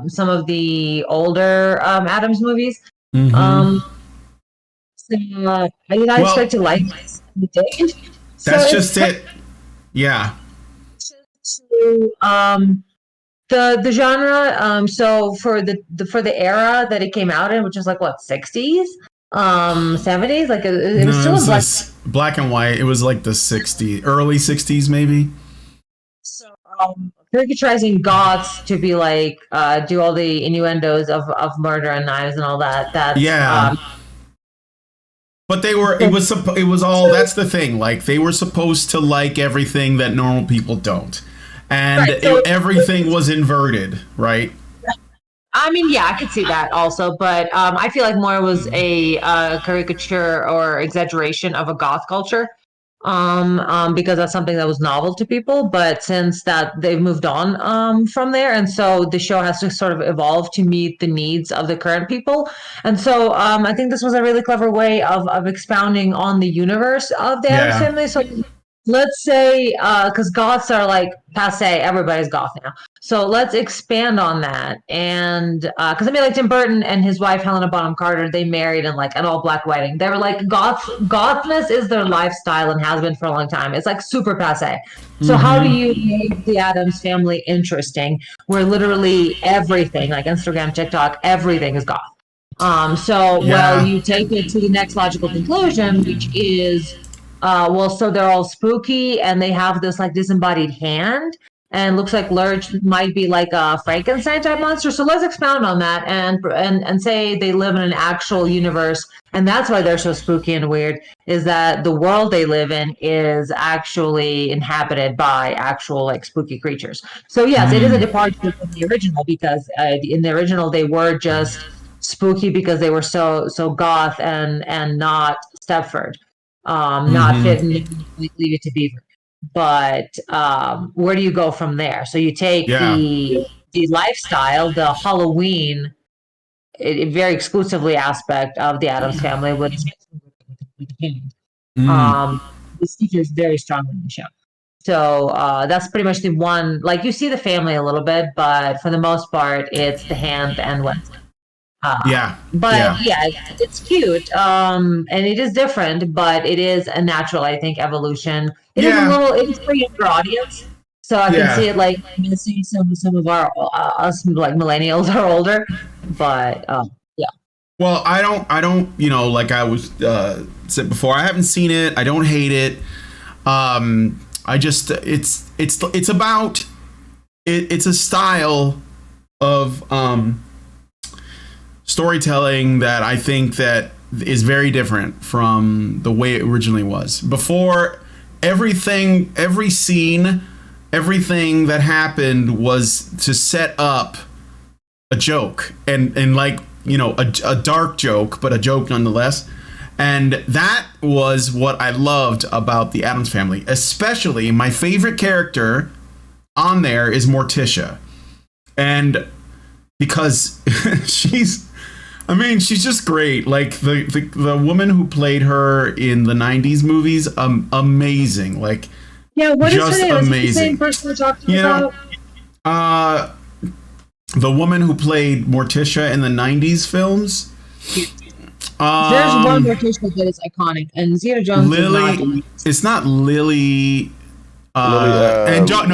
Speaker 2: some of the older Addams movies. Mm-hmm. So I did not expect to like this.
Speaker 1: That's just it. Yeah.
Speaker 2: To the genre, so for the era that it came out in, which was like what, 60s, 70s, like it was still
Speaker 1: it
Speaker 2: in
Speaker 1: was black and white. It was like the early 60s maybe.
Speaker 2: So caricaturizing goths to be like do all the innuendos of murder and knives and all that. That's
Speaker 1: but it was all, that's the thing. Like they were supposed to like everything that normal people don't. And
Speaker 2: right, so
Speaker 1: everything was inverted, right?
Speaker 2: I mean, yeah, I could see that also, but I feel like more was a caricature or exaggeration of a goth culture, because that's something that was novel to people. But since that, they've moved on from there, and so the show has to sort of evolve to meet the needs of the current people. And so I think this was a really clever way of expounding on the universe of the Addams Family. So let's say, because goths are like passe, everybody's goth now. So let's expand on that. And because I mean, like Tim Burton and his wife Helena Bonham Carter, they married in like an all black wedding. They were like gothness is their lifestyle and has been for a long time. It's like super passe. So how do you make the Addams Family interesting, where literally everything, like Instagram, TikTok, everything is goth? Well, you take it to the next logical conclusion, which is so they're all spooky and they have this like disembodied hand, and looks like Lurch might be like a Frankenstein type monster. So let's expound on that and say they live in an actual universe, and that's why they're so spooky and weird, is that the world they live in is actually inhabited by actual like spooky creatures. So yes, it is a departure from the original, because in the original they were just spooky because they were so goth and not Stepford. Not fit and leave it to Beaver. But where do you go from there? So you take the lifestyle, the Halloween, very exclusively aspect of the Addams Family, with this features very strongly in the show. So that's pretty much the one. Like you see the family a little bit, but for the most part, it's the hand and Wednesday. It's cute, and it is different, but it is a natural, I think, evolution. It is for a younger audience, so I can see it like missing some of our us like millennials or older, but
Speaker 1: Well, I don't, like I was said before, I haven't seen it. I don't hate it. I just it's about it's a style of storytelling that I think that is very different from the way it originally was. Before, every scene, everything that happened was to set up a joke, and like, a dark joke, but a joke nonetheless. And that was what I loved about the Addams Family. Especially, my favorite character on there is Morticia. And because she's just great. Like the woman who played her in the 90s movies, amazing. Like,
Speaker 2: what is her name?
Speaker 1: Amazing.
Speaker 2: Is it the same person we're talking about?
Speaker 1: The woman who played Morticia in the 90s films.
Speaker 2: There's one Morticia that is iconic, and Zeta Jones
Speaker 1: Lily. It's not Lily. Angelica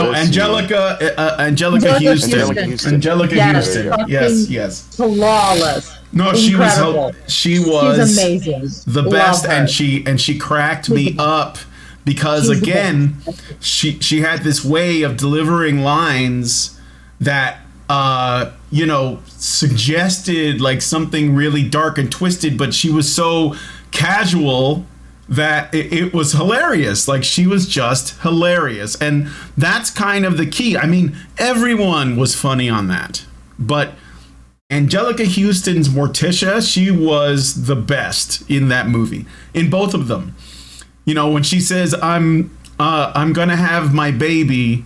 Speaker 1: Houston. Angelica Houston. Yes.
Speaker 2: Flawless.
Speaker 1: No,
Speaker 2: incredible.
Speaker 1: She was
Speaker 2: She's amazing.
Speaker 1: The best, and she cracked me up because again, she had this way of delivering lines that suggested like something really dark and twisted, but she was so casual that it was hilarious. Like, she was just hilarious, and that's kind of the key. I mean, everyone was funny on that, but Angelica Houston's Morticia, she was the best in that movie, in both of them. When she says I'm gonna have my baby,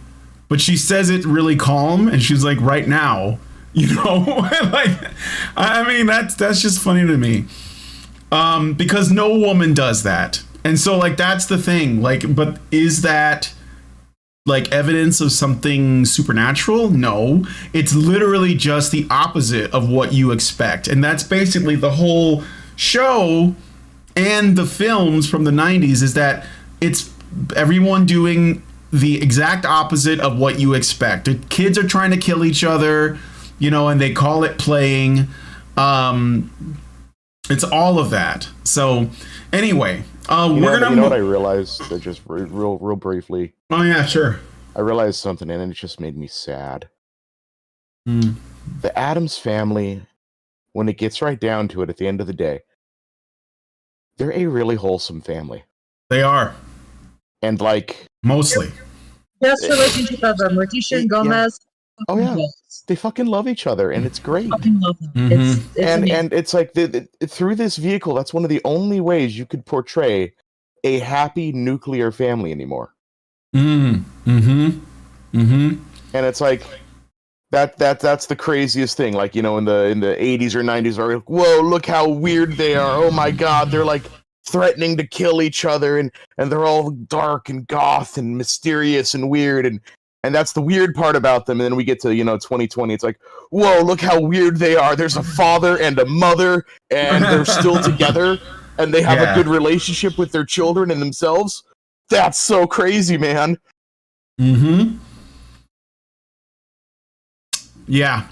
Speaker 1: but she says it really calm, and she's like, right now, like, I mean, that's just funny to me. Because no woman does that. And so, like, that's the thing. Like, but is that like evidence of something supernatural? No, it's literally just the opposite of what you expect. And that's basically the whole show and the films from the 90s, is that it's everyone doing the exact opposite of what you expect. The kids are trying to kill each other, and they call it playing. It's all of that. So anyway, we're gonna.
Speaker 3: You know what I realized? Just real briefly.
Speaker 1: Oh yeah, sure.
Speaker 3: I realized something, and it just made me sad.
Speaker 1: Mm.
Speaker 3: The Addams Family, when it gets right down to it, at the end of the day, they're a really wholesome family.
Speaker 1: They are,
Speaker 3: and
Speaker 1: mostly.
Speaker 2: Best relationship ever. Morticia and Gomez.
Speaker 3: Oh yeah, they fucking love each other, and it's great.
Speaker 2: Fucking love them.
Speaker 1: Mm-hmm.
Speaker 3: And it's like through this vehicle, that's one of the only ways you could portray a happy nuclear family anymore.
Speaker 1: Mm-hmm.
Speaker 3: And it's like that's the craziest thing. Like, in the 80s or 90s, are like, whoa, look how weird they are. Oh my god, they're like threatening to kill each other, and they're all dark and goth and mysterious and weird, and that's the weird part about them. And then we get to 2020, it's like, whoa, look how weird they are. There's a father and a mother, and they're still together, and they have a good relationship with their children and themselves. That's so crazy, man.
Speaker 1: Mm-hmm. Yeah.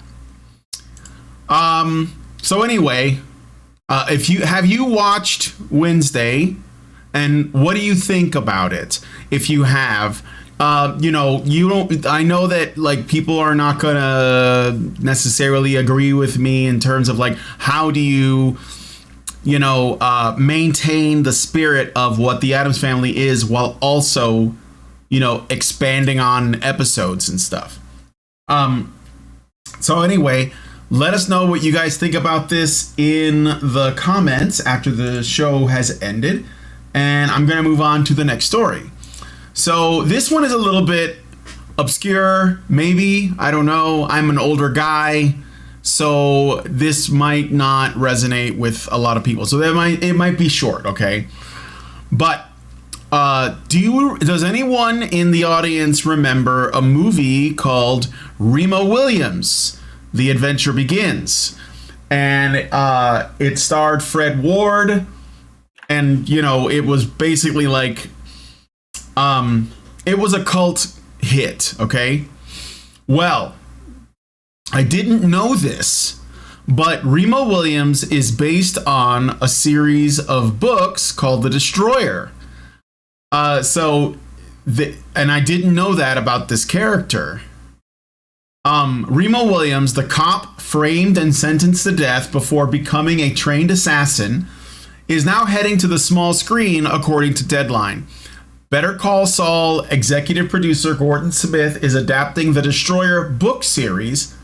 Speaker 1: So anyway, have you watched Wednesday, and what do you think about it? If you have, you don't. I know that people are not gonna necessarily agree with me in terms of how do you maintain the spirit of what the Addams Family is while also expanding on episodes and stuff. So anyway, let us know what you guys think about this in the comments after the show has ended, and I'm gonna move on to the next story. So this one is a little bit obscure, maybe, I don't know. I'm an older guy, so this might not resonate with a lot of people. So it might be short, okay? But does anyone in the audience remember a movie called Remo Williams, The Adventure Begins? And it starred Fred Ward, and it was basically it was a cult hit, okay? Well, I didn't know this, but Remo Williams is based on a series of books called The Destroyer. And I didn't know that about this character. Remo Williams, the cop framed and sentenced to death before becoming a trained assassin, is now heading to the small screen, according to Deadline. Better Call Saul executive producer Gordon Smith is adapting the Destroyer book series,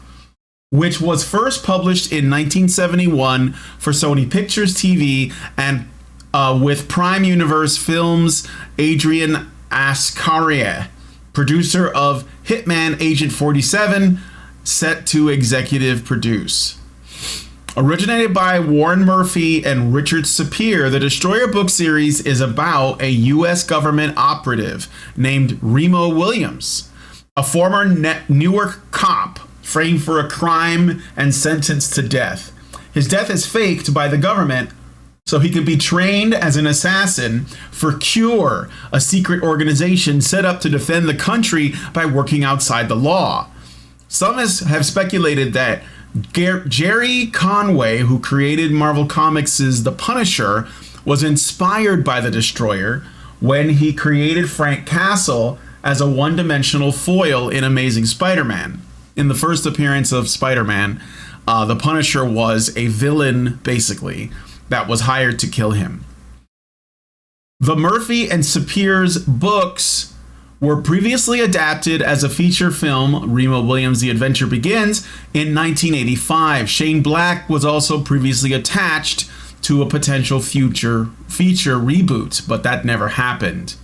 Speaker 1: which was first published in 1971 for Sony Pictures TV and with Prime Universe Films' Adrian Ascaria, producer of Hitman Agent 47, set to executive produce. Originated by Warren Murphy and Richard Sapir, the Destroyer book series is about a U.S. government operative named Remo Williams, a former Newark cop framed for a crime and sentenced to death. His death is faked by the government so he can be trained as an assassin for Cure, a secret organization set up to defend the country by working outside the law. Some have speculated that Jerry Conway, who created Marvel Comics' The Punisher, was inspired by the Destroyer when he created Frank Castle as a one-dimensional foil in Amazing Spider-Man. In the first appearance of Spider-Man, the Punisher was a villain, basically, that was hired to kill him. The Murphy and Sapir's books were previously adapted as a feature film, Remo Williams' The Adventure Begins, in 1985. Shane Black was also previously attached to a potential future feature reboot, but that never happened.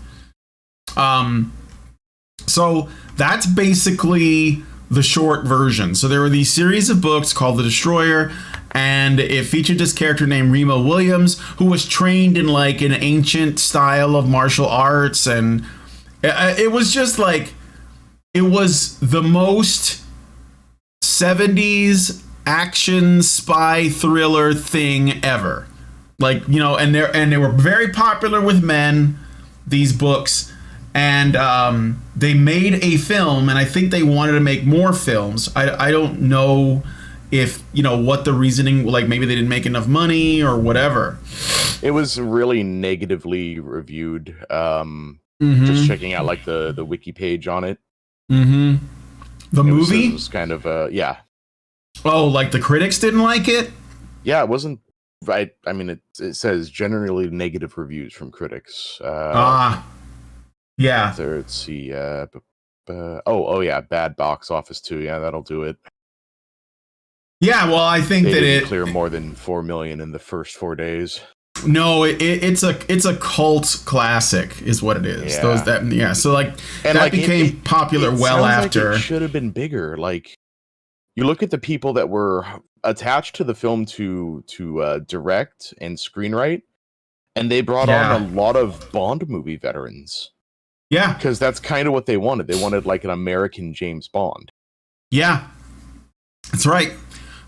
Speaker 1: So that's basically the short version. So there were these series of books called The Destroyer, and it featured this character named Remo Williams, who was trained in an ancient style of martial arts, and it was just it was the most 70s action spy thriller thing ever. And they were very popular with men, these books. and they made a film, and I think they wanted to make more films. I don't know if, what the reasoning, like maybe they didn't make enough money or whatever.
Speaker 3: It was really negatively reviewed. Just checking out like the wiki page on it.
Speaker 1: Mm-hmm. The movie
Speaker 3: was kind of yeah.
Speaker 1: Oh, like the critics didn't like it?
Speaker 3: Yeah, it wasn't right. I mean, it says generally negative reviews from critics.
Speaker 1: Yeah.
Speaker 3: So let's see. Oh yeah, bad box office too. Yeah, that'll do it.
Speaker 1: Yeah, well, I think
Speaker 3: they
Speaker 1: that
Speaker 3: didn't clear more than 4 million in the first 4 days.
Speaker 1: No, it's a cult classic, is what it is.
Speaker 3: Yeah.
Speaker 1: So like, and that became popular well after.
Speaker 3: Like it should have been bigger. Like, you look at the people that were attached to the film to direct and screenwrite, and they brought on a lot of Bond movie veterans.
Speaker 1: Yeah,
Speaker 3: because that's kind of what they wanted. They wanted like an American James Bond.
Speaker 1: Yeah, that's right.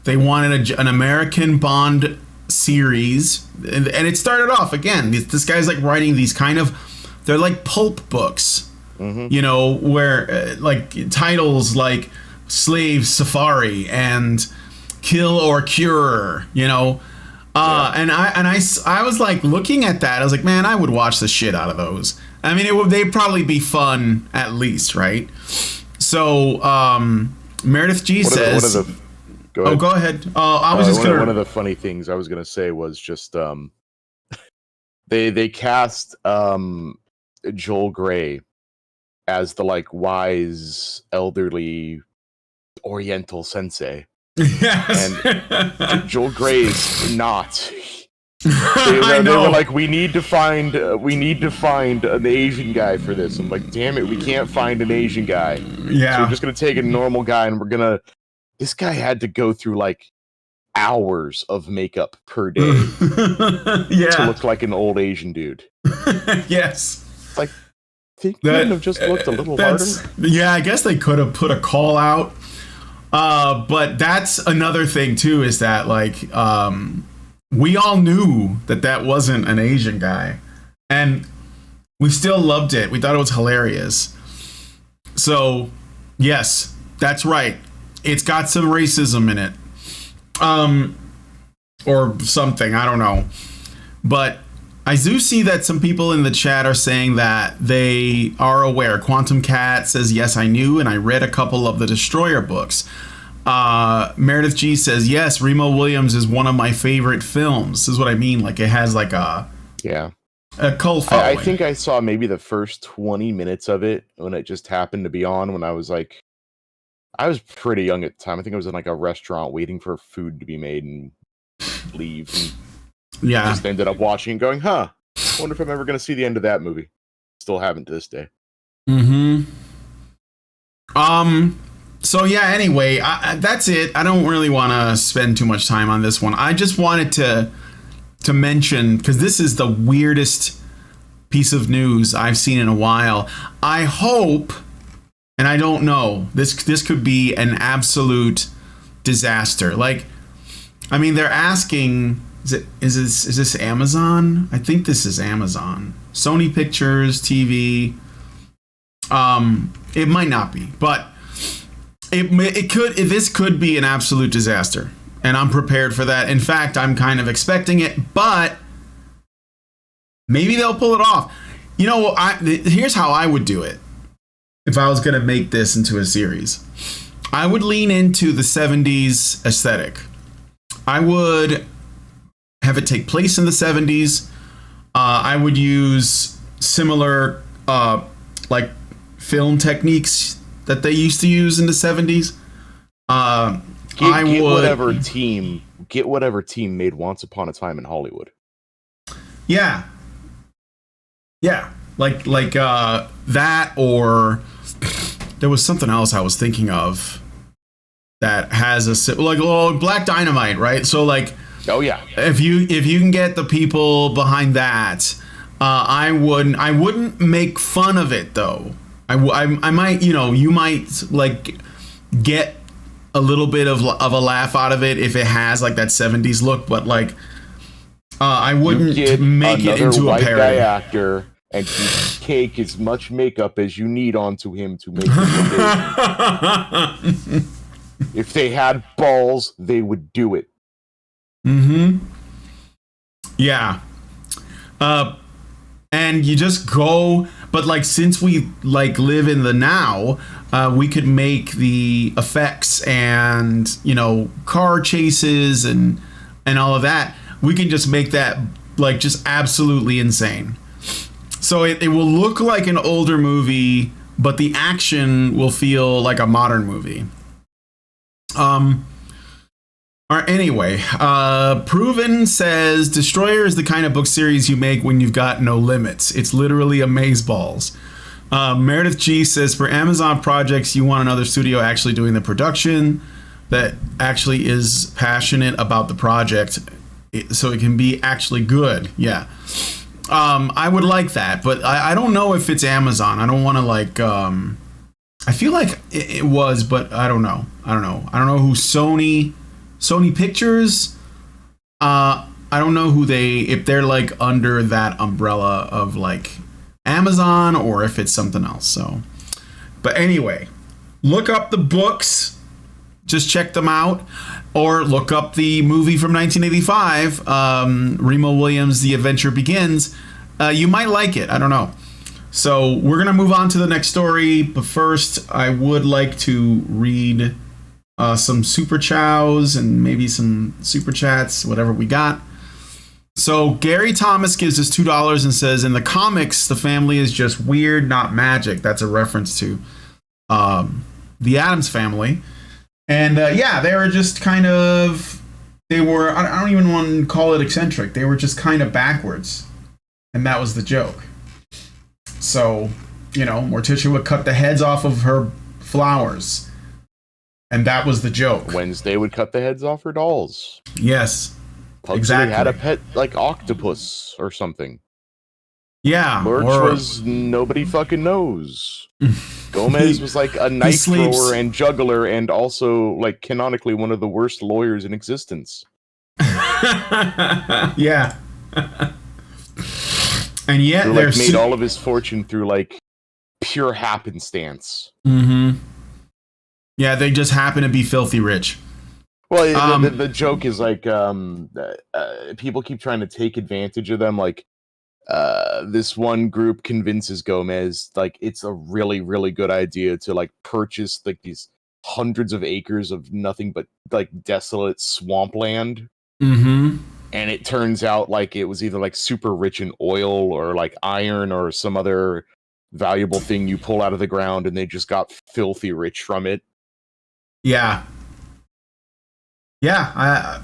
Speaker 1: They wanted an American Bond series, and it started off again. This guy's like writing these they're like pulp books, where like titles like Slave Safari and Kill or Cure, and I was like looking at that. I was like, man, I would watch the shit out of those. I mean, they'd probably be fun at least, right? So Meredith G says.
Speaker 3: Go ahead.
Speaker 1: Oh, go ahead. I was just
Speaker 3: one of the funny things I was gonna say was just they cast Joel Grey as the like wise elderly Oriental sensei.
Speaker 1: Yes.
Speaker 3: And Joel Grey is not. They were like, we need to find an Asian guy for this. I'm like, damn it, we can't find an Asian guy.
Speaker 1: Yeah.
Speaker 3: So we're just gonna take a normal guy, and this guy had to go through like hours of makeup per day to look like an old Asian dude.
Speaker 1: Yes.
Speaker 3: Like, they couldn't have just looked a little harder.
Speaker 1: Yeah, I guess they could have put a call out. But that's another thing too, is that like we all knew that wasn't an Asian guy, and we still loved it. We thought it was hilarious. So, yes, that's right. It's got some racism in it. Or something, I don't know. But I do see that some people in the chat are saying that they are aware. Quantum Cat says, yes, I knew, and I read a couple of the Destroyer books. Meredith G says, yes, Remo Williams is one of my favorite films. This is what I mean. Like, it has like a cult following.
Speaker 3: I think I saw maybe the first 20 minutes of it when it just happened to be on, when I was pretty young at the time. I think I was in like a restaurant waiting for food to be made and leave. And just ended up watching and going, I wonder if I'm ever going to see the end of that movie. Still haven't to this day.
Speaker 1: Mm-hmm. So yeah, anyway, that's it. I don't really want to spend too much time on this one. I just wanted to mention, because this is the weirdest piece of news I've seen in a while. I hope, and I don't know, this could be an absolute disaster. Like, I mean, they're asking, is this Amazon? I think this is Amazon. Sony Pictures TV. It might not be, but this could be an absolute disaster, and I'm prepared for that. In fact, I'm kind of expecting it, but maybe they'll pull it off. Here's how I would do it. If I was going to make this into a series, I would lean into the 70s aesthetic. I would have it take place in the 70s. I would use similar like film techniques that they used to use in the 70s.
Speaker 3: Get whatever team made Once Upon a Time in Hollywood.
Speaker 1: Yeah. Like that, or there was something else I was thinking of that has Black Dynamite, right? So like,
Speaker 3: oh yeah,
Speaker 1: if you can get the people behind that, I wouldn't make fun of it though. I might, you might like get a little bit of a laugh out of it if it has like that 70s look, but like I wouldn't make it into a parody.
Speaker 3: Guy actor and to cake as much makeup as you need onto him to make him amazing. If they had balls, they would do it.
Speaker 1: Mm-hmm. Yeah. And you just go, but like since we like live in the now, we could make the effects and car chases and all of that. We can just make that like just absolutely insane. So it will look like an older movie, but the action will feel like a modern movie. All right, anyway, Proven says Destroyer is the kind of book series you make when you've got no limits. It's literally amazeballs. Meredith G says for Amazon projects, you want another studio actually doing the production that actually is passionate about the project so it can be actually good. Yeah. I would like that, but I don't know if it's Amazon. I don't want to like, I feel like it was, but I don't know. I don't know who Sony Pictures. I don't know who if they're like under that umbrella of like Amazon or if it's something else. So, but anyway, look up the books, just check them out, or look up the movie from 1985, Remo Williams, The Adventure Begins. You might like it. I don't know. So we're going to move on to the next story. But first, I would like to read some super chows and maybe some super chats, whatever we got. So Gary Thomas gives us $2 and says, in the comics, the family is just weird, not magic. That's a reference to the Addams Family. And yeah, they were just kind of, I don't even want to call it eccentric. They were just kind of backwards. And that was the joke. So, Morticia would cut the heads off of her flowers. And that was the joke.
Speaker 3: Wednesday would cut the heads off her dolls.
Speaker 1: Yes.
Speaker 3: Pugsley
Speaker 1: exactly.
Speaker 3: had a pet like octopus or something.
Speaker 1: Yeah.
Speaker 3: Lurch was nobody fucking knows. Gomez was like a knife thrower and juggler and also like canonically one of the worst lawyers in existence.
Speaker 1: Yeah. And yet
Speaker 3: they're like made all of his fortune through like pure happenstance.
Speaker 1: Mm-hmm. Yeah, they just happen to be filthy rich.
Speaker 3: Well, the joke is like people keep trying to take advantage of them. Like this one group convinces Gomez like it's a really, really good idea to like purchase like these hundreds of acres of nothing but like desolate swampland.
Speaker 1: Mm-hmm.
Speaker 3: And it turns out like it was either like super rich in oil or like iron or some other valuable thing you pull out of the ground, and they just got filthy rich from it.
Speaker 1: Yeah. Yeah,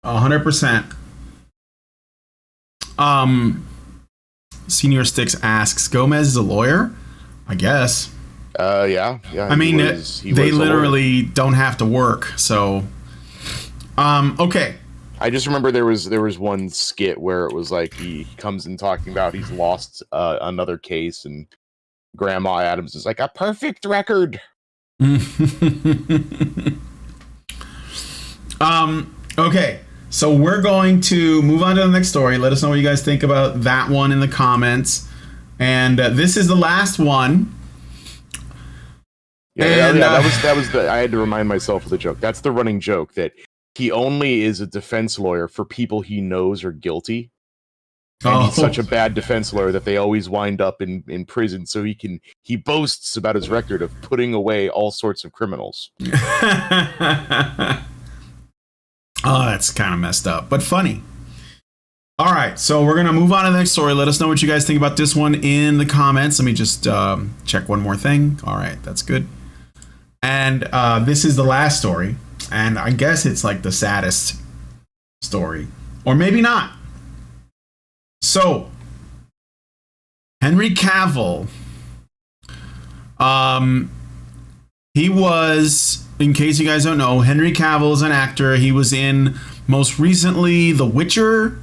Speaker 1: 100%. Senior Sticks asks, Gomez is a lawyer? I guess.
Speaker 3: Yeah.
Speaker 1: I mean, they literally don't have to work, so... okay.
Speaker 3: I just remember there was one skit where it was like he comes in talking about he's lost another case, and Grandma Addams is like, a perfect record.
Speaker 1: Okay, so we're going to move on to the next story. Let us know what you guys think about that one in the comments. And this is the last one.
Speaker 3: Yeah, that was the. I had to remind myself of the joke. That's the running joke that he only is a defense lawyer for people he knows are guilty. And he's such a bad defense lawyer that they always wind up in prison. So he boasts about his record of putting away all sorts of criminals.
Speaker 1: Oh, that's kind of messed up, but funny. All right, so we're going to move on to the next story. Let us know what you guys think about this one in the comments. Let me just check one more thing. All right, that's good. And this is the last story. And I guess it's like the saddest story. Or maybe not. So, Henry Cavill. He was, in case you guys don't know, Henry Cavill is an actor. He was in, most recently, The Witcher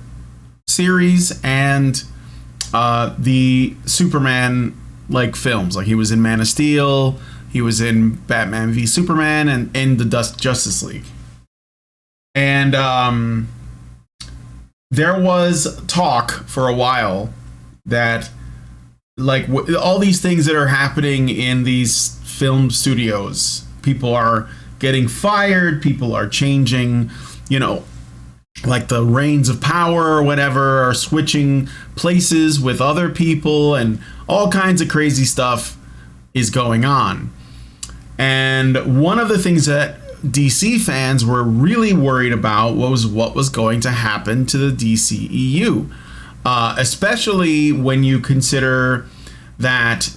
Speaker 1: series and the Superman like films. Like he was in Man of Steel, he was in Batman v Superman, and in the Justice League. And there was talk for a while that like all these things that are happening in these film studios. People are getting fired, people are changing, you know, like the reins of power or whatever, are switching places with other people, and all kinds of crazy stuff is going on. And one of the things that DC fans were really worried about was what was going to happen to the DCEU, especially when you consider that,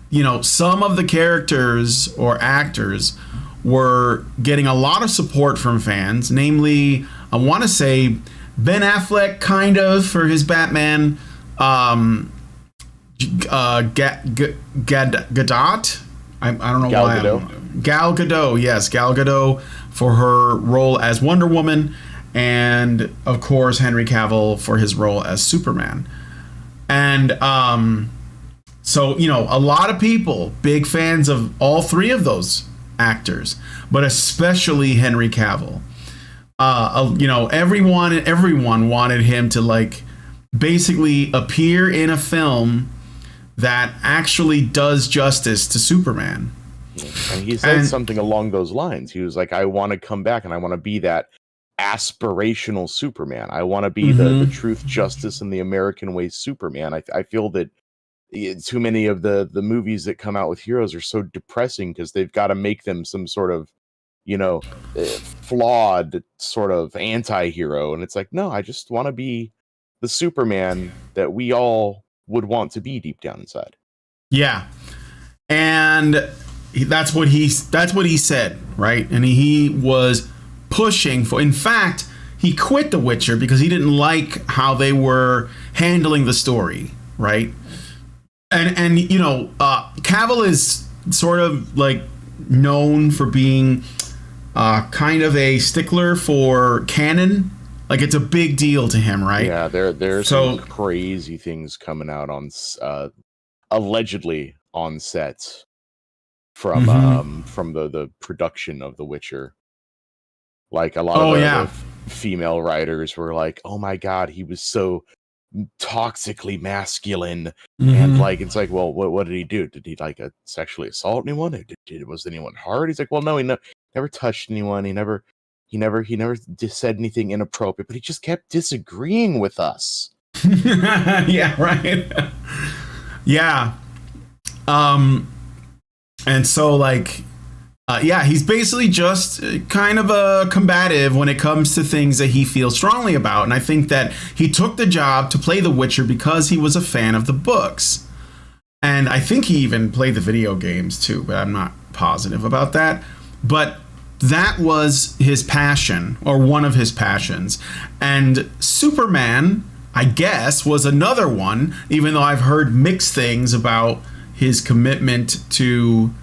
Speaker 1: you know, some of the characters or actors were getting a lot of support from fans, namely, I want to say Ben Affleck, kind of, for his Batman, Gadot. I don't know
Speaker 3: Gal
Speaker 1: why.
Speaker 3: Gadot.
Speaker 1: Gal Gadot, yes, Gal Gadot for her role as Wonder Woman, and of course Henry Cavill for his role as Superman. And so, you know, a lot of people, big fans of all three of those actors, but especially Henry Cavill. You know, everyone wanted him to, like, basically appear in a film that actually does justice to Superman.
Speaker 3: And he said something along those lines. He was like, I want to come back and I want to be that aspirational Superman. I want to be the truth, justice, and the American way Superman. I feel that too many of the movies that come out with heroes are so depressing because they've got to make them some sort of, you know, flawed sort of anti-hero. And it's like, no, I just want to be the Superman that we all would want to be deep down inside.
Speaker 1: Yeah. And that's what he said, right? And he was pushing for, in fact, he quit The Witcher because he didn't like how they were handling the story, right? And you know, Cavill is sort of like known for being kind of a stickler for canon. Like, it's a big deal to him, right?
Speaker 3: Yeah, there's some crazy things coming out on allegedly on sets from the production of The Witcher. Like, a lot of the female writers were like, "Oh my god, he was so toxically masculine," and like, it's like, well, what did he do? Did he like sexually assault anyone? Was anyone hard? He's like, well, no, he never touched anyone. He never just said anything inappropriate, but he just kept disagreeing with us.
Speaker 1: Yeah, right. Yeah. And so, like, he's basically just kind of a combative when it comes to things that he feels strongly about. And I think that he took the job to play The Witcher because he was a fan of the books. And I think he even played the video games too, but I'm not positive about that. But that was his passion, or one of his passions. And Superman, I guess, was another one, even though I've heard mixed things about his commitment to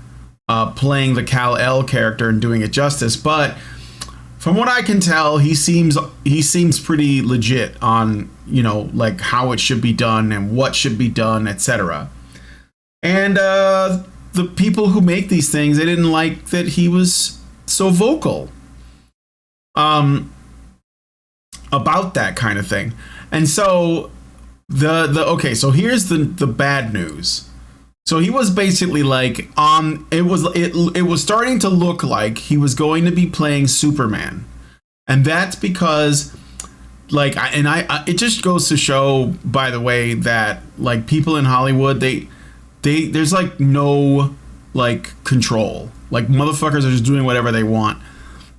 Speaker 1: playing the Kal-El character and doing it justice. But from what I can tell, he seems pretty legit on, you know, like how it should be done and what should be done, etc. And the people who make these things, they didn't like that he was so vocal about that kind of thing. And so so here's the bad news. So he was basically like, it was starting to look like he was going to be playing Superman. And that's because, like, it just goes to show, by the way, that, like, people in Hollywood, there's like no, like, control. Like, motherfuckers are just doing whatever they want.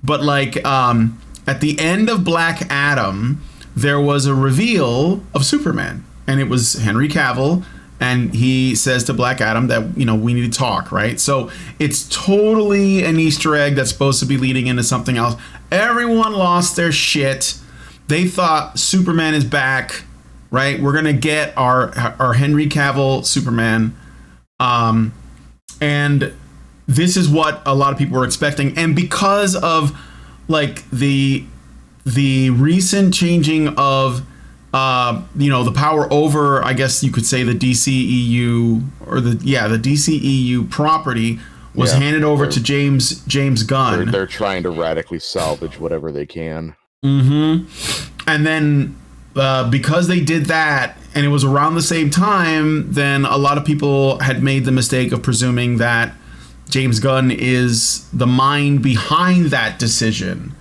Speaker 1: But, like, at the end of Black Adam, there was a reveal of Superman, and it was Henry Cavill. And he says to Black Adam that, you know, we need to talk, right? So it's totally an Easter egg that's supposed to be leading into something else. Everyone lost their shit. They thought Superman is back, right? We're gonna get our Henry Cavill Superman, and this is what a lot of people were expecting. And because of, like, the recent changing of you know, the power over, I guess you could say, the DCEU, or the DCEU property was handed over to James Gunn.
Speaker 3: They're trying to radically salvage whatever they can.
Speaker 1: And then because they did that, and it was around the same time, then a lot of people had made the mistake of presuming that James Gunn is the mind behind that decision.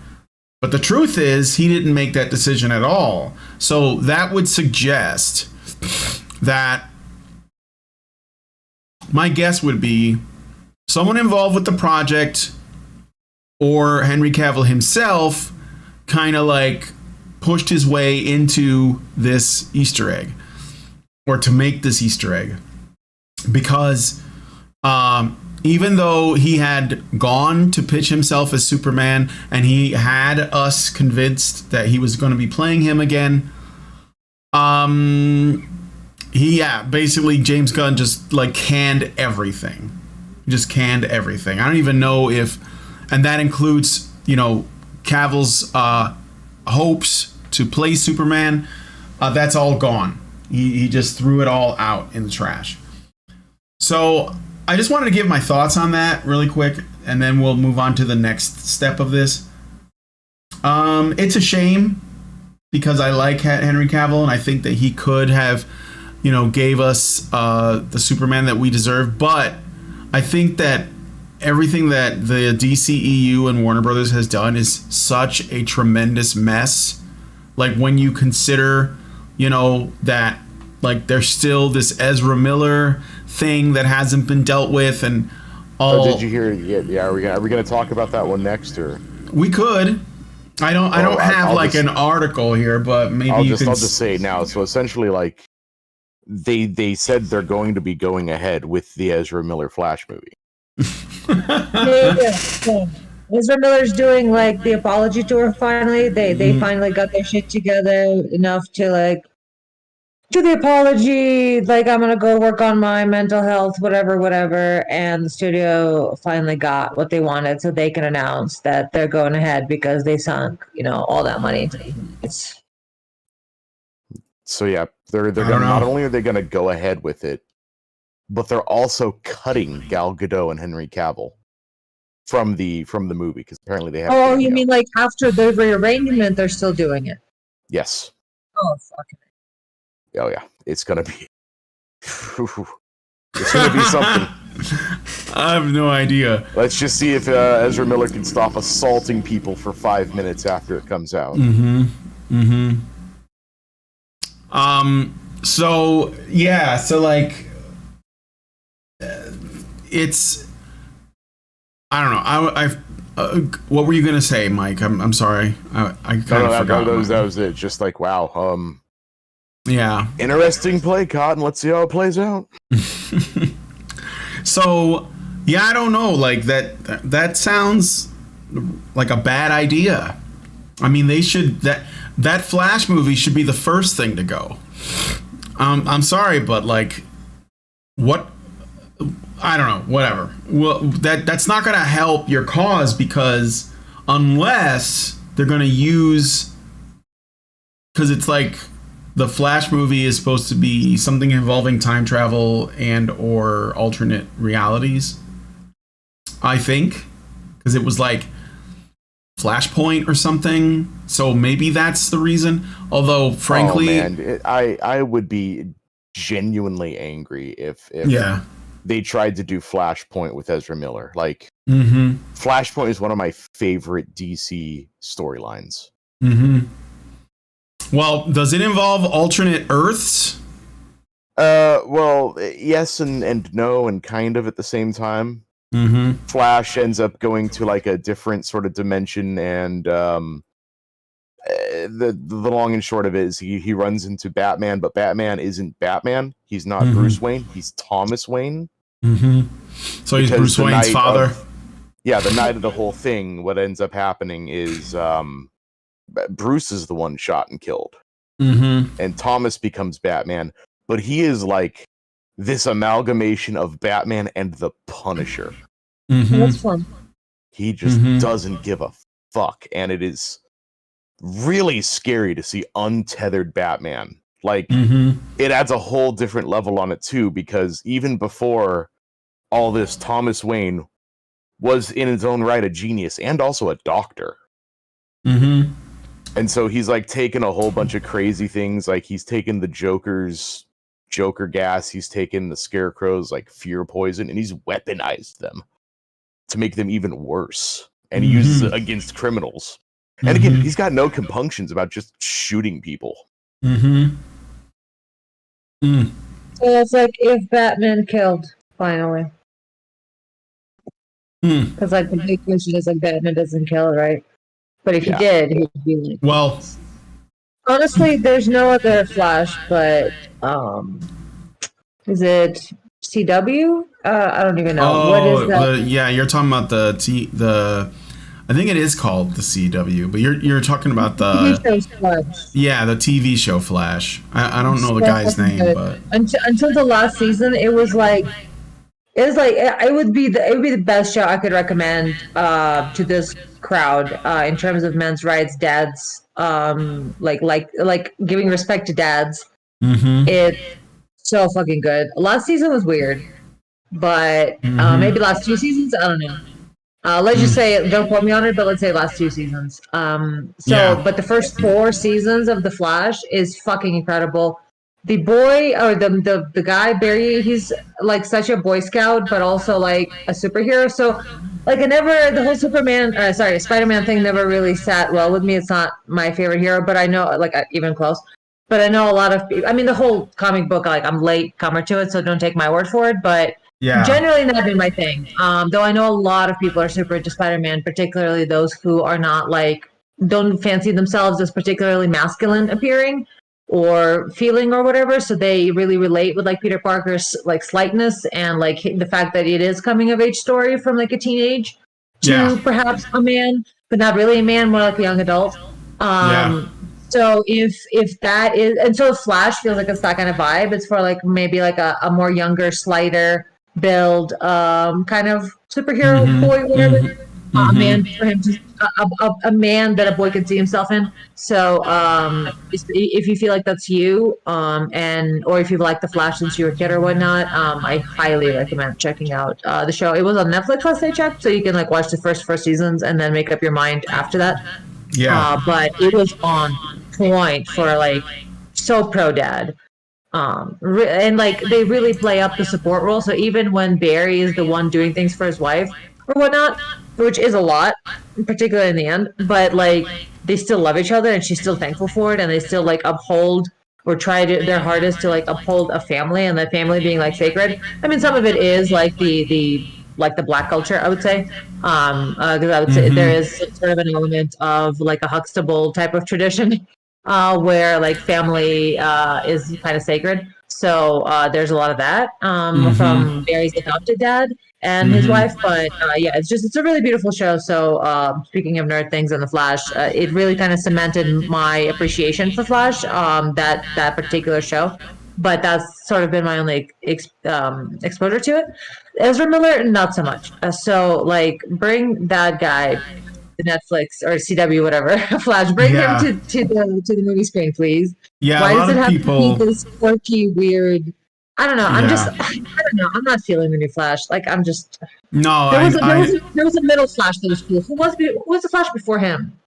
Speaker 1: But the truth is, he didn't make that decision at all. So that would suggest that my guess would be someone involved with the project or Henry Cavill himself kind of like pushed his way into this Easter egg, or to make this Easter egg, because even though he had gone to pitch himself as Superman and he had us convinced that he was going to be playing him again, basically James Gunn just like canned everything. Just canned everything. I don't even know if, and that includes, you know, Cavill's hopes to play Superman. That's all gone. He just threw it all out in the trash. So I just wanted to give my thoughts on that really quick, and then we'll move on to the next step of this. It's a shame because I like Henry Cavill, and I think that he could have, you know, gave us the Superman that we deserve. But I think that everything that the DCEU and Warner Brothers has done is such a tremendous mess. Like when you consider, you know, that like there's still this Ezra Miller thing that hasn't been dealt with, and all.
Speaker 3: Oh, did you hear? Yeah. Are we gonna talk about that one next, or
Speaker 1: we could? I don't have like an article here, but maybe
Speaker 3: I'll
Speaker 1: you
Speaker 3: just
Speaker 1: can.
Speaker 3: I'll just say it now. So essentially, like they said they're going to be going ahead with the Ezra Miller Flash movie.
Speaker 2: Yeah. Ezra Miller's doing like the apology tour finally. They finally got their shit together enough to like do the apology, like I'm gonna go work on my mental health, whatever, and the studio finally got what they wanted, so they can announce that they're going ahead because they sunk, you know, all that money into it.
Speaker 3: So yeah, they're gonna, not only are they gonna go ahead with it, but they're also cutting Gal Gadot and Henry Cavill from the movie, because apparently they have.
Speaker 2: Oh, you mean like after the rearrangement, they're still doing it?
Speaker 3: Yes.
Speaker 2: Oh, fuck.
Speaker 3: Oh yeah, it's gonna be. It's gonna be something.
Speaker 1: I have no idea.
Speaker 3: Let's just see if Ezra Miller can stop assaulting people for 5 minutes after it comes out.
Speaker 1: So yeah. So like, it's. I don't know. What were you gonna say, Mike? I'm sorry. I kind of forgot.
Speaker 3: That was it. Just like wow.
Speaker 1: Yeah.
Speaker 3: Interesting play, Cotton. Let's see how it plays out.
Speaker 1: So, yeah, I don't know. Like that sounds like a bad idea. I mean, they should that Flash movie should be the first thing to go. I'm sorry, but like, what? I don't know. Whatever. Well, that's not going to help your cause, because unless they're going to use, because it's like. The Flash movie is supposed to be something involving time travel and or alternate realities, I think, because it was like Flashpoint or something. So maybe that's the reason. Although, frankly,
Speaker 3: I would be genuinely angry if they tried to do Flashpoint with Ezra Miller. Like, Flashpoint is one of my favorite DC storylines.
Speaker 1: Well, does it involve alternate Earths?
Speaker 3: Well, yes and no, and kind of at the same time. Flash ends up going to like a different sort of dimension, and the long and short of it is he runs into Batman, but Batman isn't Batman. He's not Bruce Wayne. He's Thomas Wayne.
Speaker 1: So he's Bruce Wayne's father.
Speaker 3: The night of the whole thing, what ends up happening is Bruce is the one shot and killed. And Thomas becomes Batman, but he is like this amalgamation of Batman and the Punisher.
Speaker 2: That's fun.
Speaker 3: He just doesn't give a fuck, and it is really scary to see untethered Batman. Like, it adds a whole different level on it too, because even before all this, Thomas Wayne was in his own right a genius and also a doctor. And so he's like taking a whole bunch of crazy things. Like he's taken the Joker's Joker gas. He's taken the Scarecrow's like fear poison, and he's weaponized them to make them even worse. And he uses it against criminals. And again, he's got no compunctions about just shooting people.
Speaker 2: So it's like if Batman killed, finally. Because like the big question is like Batman doesn't kill, right? But if he did, he would be like...
Speaker 1: Well...
Speaker 2: Honestly, there's no other Flash, but is it CW? I don't even know. What is that?
Speaker 1: Yeah, you're talking about the I think it is called the CW, but you're talking about the
Speaker 2: TV show Flash.
Speaker 1: Yeah, the TV show Flash. I don't know the guy's name, but
Speaker 2: until the last season, it would be the best show I could recommend to this crowd in terms of men's rights, dads, like giving respect to dads. It's so fucking good. Last season was weird, but maybe last 2 seasons, I don't know. Let's just say, don't quote me on it, but let's say last 2 seasons. But the first 4 seasons of The Flash is fucking incredible. The boy, or the guy, Barry, he's like such a Boy Scout, but also like a superhero. So like the whole Spider-Man thing never really sat well with me. It's not my favorite hero, but I know, like, even close. But I know a lot of people, I mean, the whole comic book, like, I'm late comer to it, so don't take my word for it, but generally not been my thing. Though I know a lot of people are super into Spider-Man, particularly those who are not like, don't fancy themselves as particularly masculine appearing or feeling or whatever, so they really relate with like Peter Parker's like slightness and like the fact that it is coming of age story from like a teenage to perhaps a man, but not really a man, more like a young adult. So if that is, and so Flash feels like it's that kind of vibe. It's for like maybe like a more younger, slighter build kind of superhero boy, whatever. A man for him to a man that a boy can see himself in. So if you feel like that's you, or if you like the Flash since you were a kid or whatnot, I highly recommend checking out the show. It was on Netflix last I checked, so you can like watch the first 4 seasons and then make up your mind after that. But it was on point for like so pro dad. And like they really play up the support role. So even when Barry is the one doing things for his wife or whatnot, which is a lot, particularly in the end, but like they still love each other and she's still thankful for it, and they still like uphold or try their hardest to like uphold a family, and that family being like sacred. I mean, some of it is like the Black culture, I would say, because I would say there is sort of an element of like a Huxtable type of tradition where like family is kind of sacred. So there's a lot of that from Barry's adopted dad and his wife. But it's a really beautiful show. So speaking of nerd things and the Flash, it really kind of cemented my appreciation for Flash, that particular show. But that's sort of been my only exposure to it. Ezra Miller, not so much. So like bring that guy, the Netflix or CW, whatever, Flash, bring him to the movie screen, please.
Speaker 1: Yeah,
Speaker 2: why
Speaker 1: a
Speaker 2: does
Speaker 1: lot
Speaker 2: it
Speaker 1: of
Speaker 2: have
Speaker 1: people...
Speaker 2: to be this quirky, weird? I don't know. I don't know. I'm not feeling the new Flash. Like I'm just.
Speaker 1: No,
Speaker 2: there was a middle Flash that was cool. Who was the Flash before him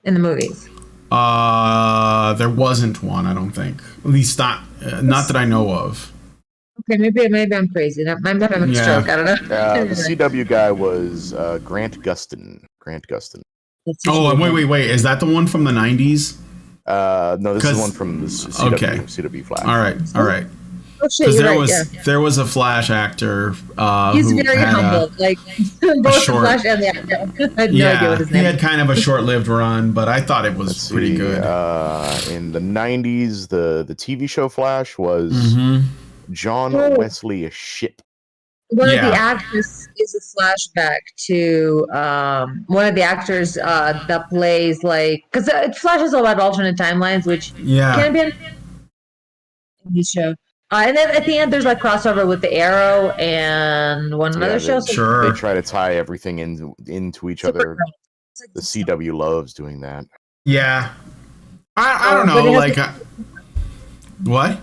Speaker 2: in the movies?
Speaker 1: There wasn't one, I don't think. At least not that I know of.
Speaker 2: Okay, maybe I'm crazy. I'm having a stroke. I don't know.
Speaker 3: The CW guy was Grant Gustin.
Speaker 1: Oh, wait. Is that the one from the 90s?
Speaker 3: No, this is one from the CW Flash.
Speaker 1: All right.
Speaker 2: Oh shit!
Speaker 1: There was a Flash actor.
Speaker 2: He's
Speaker 1: who
Speaker 2: very humble, like both the Flash and the actor. I had no idea what his name.
Speaker 1: He had kind of a short-lived run, but I thought it was pretty good.
Speaker 3: In the 90s, the TV show Flash was John Wesley Shipp.
Speaker 2: One of the actors is a flashback to one of the actors that plays like, because Flash is all about alternate timelines, which can be in this show. And then at the end, there's like crossover with the Arrow and one another show.
Speaker 1: Sure.
Speaker 3: They try to tie everything into each other. The CW loves doing that.
Speaker 1: Yeah. I don't know. Like, what?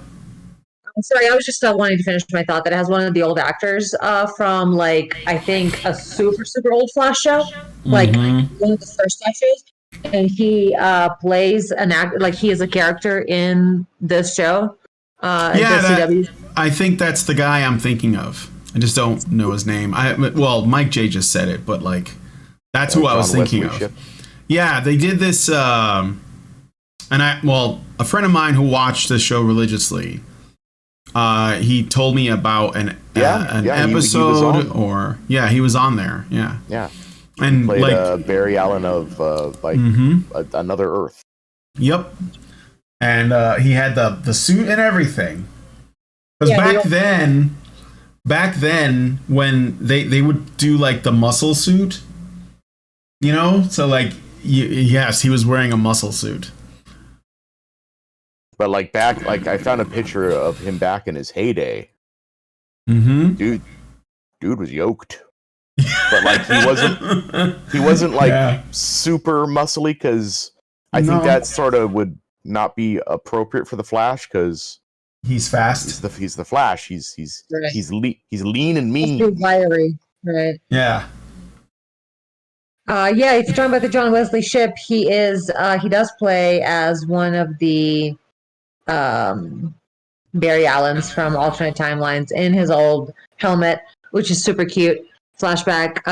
Speaker 2: I'm sorry, I was just wanting to finish my thought that it has one of the old actors from like I think a super old Flash show, like one of the first Flash shows. and he plays an act like he is a character in this show.
Speaker 1: I think that's the guy I'm thinking of. I just don't know his name. Mike J just said it, but like that's who I was thinking of. Yeah, they did this, a friend of mine who watched the show religiously, he told me about an episode, he was on there. Yeah. And
Speaker 3: played
Speaker 1: like
Speaker 3: Barry Allen of Another Earth.
Speaker 1: Yep. And he had the suit and everything. Because back then when they would do like the muscle suit, you know, so like yes, he was wearing a muscle suit.
Speaker 3: But like I found a picture of him back in his heyday.
Speaker 1: Mm-hmm.
Speaker 3: Dude was yoked. But like he wasn't like super muscly, because I think that sort of would not be appropriate for the Flash, because
Speaker 1: he's fast.
Speaker 3: He's the Flash. He's lean and mean.
Speaker 2: He's wiry, right?
Speaker 1: Yeah.
Speaker 2: If you're talking about the John Wesley Shipp, he does play as one of the Barry Allens from alternate timelines in his old helmet, which is super cute. Flashback,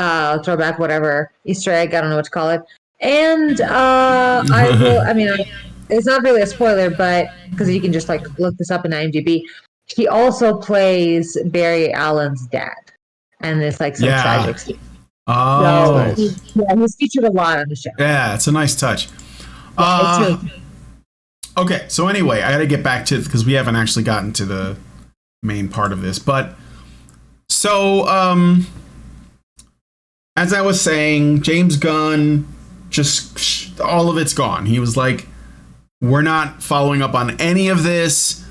Speaker 2: throwback, whatever, Easter egg, I don't know what to call it. And it's not really a spoiler, but because you can just like look this up in IMDb, he also plays Barry Allen's dad, and it's like some tragic scene.
Speaker 1: Oh,
Speaker 2: so he's featured a lot on the show.
Speaker 1: Yeah, it's a nice touch. Okay, so anyway, I got to get back to, because we haven't actually gotten to the main part of this, but so as I was saying, James Gunn, just all of it's gone. He was like, we're not following up on any of this.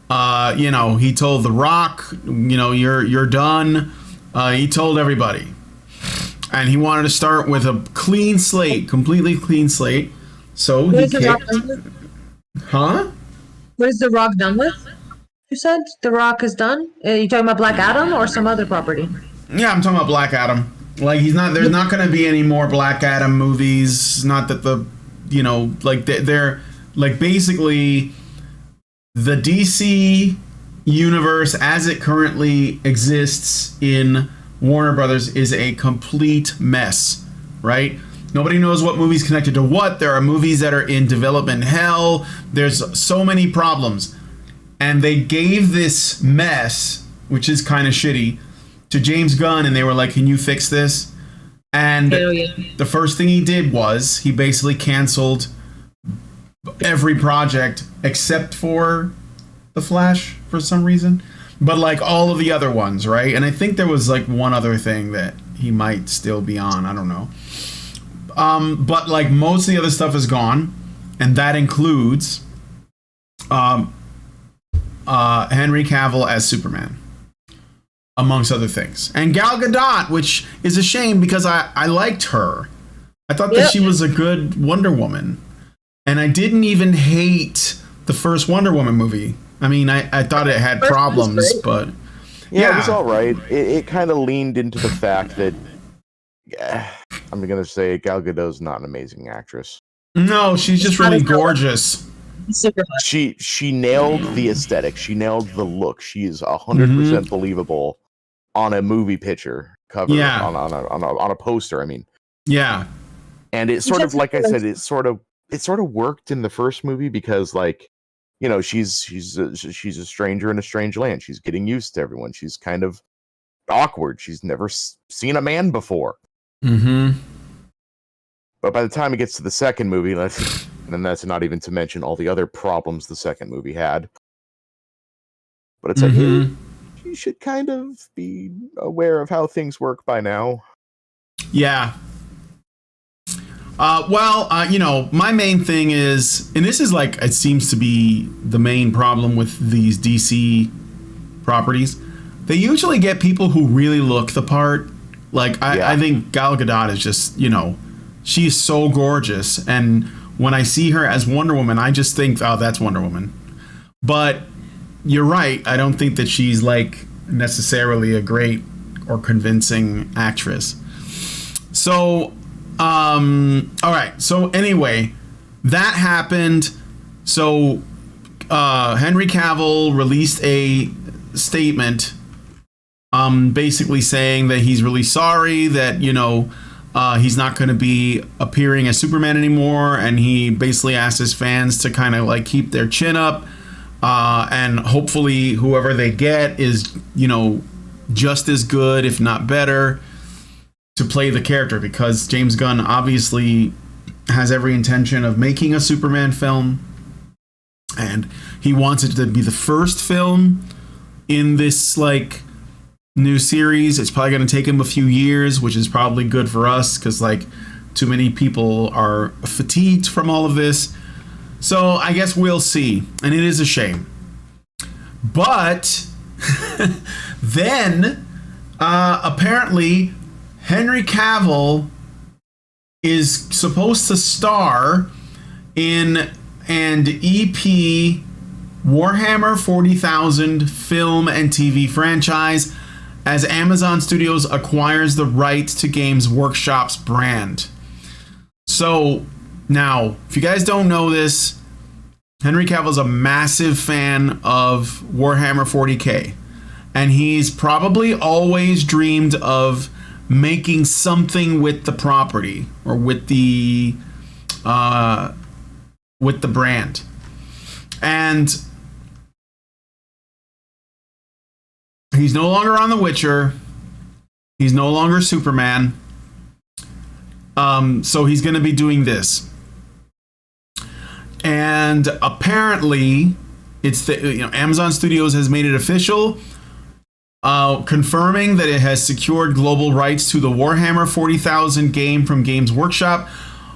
Speaker 1: He told The Rock, you're done. He told everybody. And he wanted to start with a clean slate, completely clean slate. So he kicked... Huh?
Speaker 2: What is The Rock done with? You said The Rock is done? Are you talking about Black Adam or some other property?
Speaker 1: Yeah, I'm talking about Black Adam. Like, there's not going to be any more Black Adam movies. Not that they're like, basically the DC universe as it currently exists in Warner Brothers is a complete mess, right? Nobody knows what movie's connected to what. There are movies that are in development hell. There's so many problems. And they gave this mess, which is kind of shitty, to James Gunn, and they were like, can you fix this? And the first thing he did was he basically canceled every project except for The Flash for some reason. But like all of the other ones, right? And I think there was like one other thing that he might still be on. I don't know. But like most of the other stuff is gone. And that includes Henry Cavill as Superman, amongst other things. And Gal Gadot, which is a shame because I liked her. I thought that she was a good Wonder Woman. And I didn't even hate the first Wonder Woman movie. I mean, I thought it had problems, but...
Speaker 3: Yeah, it was all right. It kind of leaned into the fact that... I'm going to say Gal Gadot's not an amazing actress.
Speaker 1: No, she's just really gorgeous.
Speaker 3: She nailed the aesthetic. She nailed the look. She is 100% believable on a movie picture cover, on a poster. I mean, and it sort of, like I said, it sort of worked in the first movie because, like, she's a stranger in a strange land. She's getting used to everyone. She's kind of awkward. She's never seen a man before.
Speaker 1: Mm-hmm.
Speaker 3: But by the time it gets to the second movie, and then that's not even to mention all the other problems the second movie had. But it's like, hey, you should kind of be aware of how things work by now.
Speaker 1: Yeah. My main thing is, and this is like, it seems to be the main problem with these DC properties, they usually get people who really look the part. Like, I think Gal Gadot is just, she's so gorgeous. And when I see her as Wonder Woman, I just think, oh, that's Wonder Woman. But you're right. I don't think that she's like necessarily a great or convincing actress. So All right. So anyway, that happened. So Henry Cavill released a statement, basically saying that he's really sorry that he's not going to be appearing as Superman anymore, and he basically asked his fans to kind of like keep their chin up, and hopefully whoever they get is just as good, if not better, to play the character, because James Gunn obviously has every intention of making a Superman film, and he wants it to be the first film in this like new series. It's probably going to take him a few years, which is probably good for us because like too many people are fatigued from all of this. So I guess we'll see, and it is a shame. But then apparently Henry Cavill is supposed to star in an EP Warhammer 40,000 film and TV franchise as Amazon Studios acquires the rights to Games Workshop's brand. So now, if you guys don't know this, Henry Cavill's a massive fan of Warhammer 40K, and he's probably always dreamed of making something with the property or with the brand. And he's no longer on The Witcher. He's no longer Superman. So he's going to be doing this. And apparently, it's Amazon Studios has made it official, confirming that it has secured global rights to the Warhammer 40,000 game from Games Workshop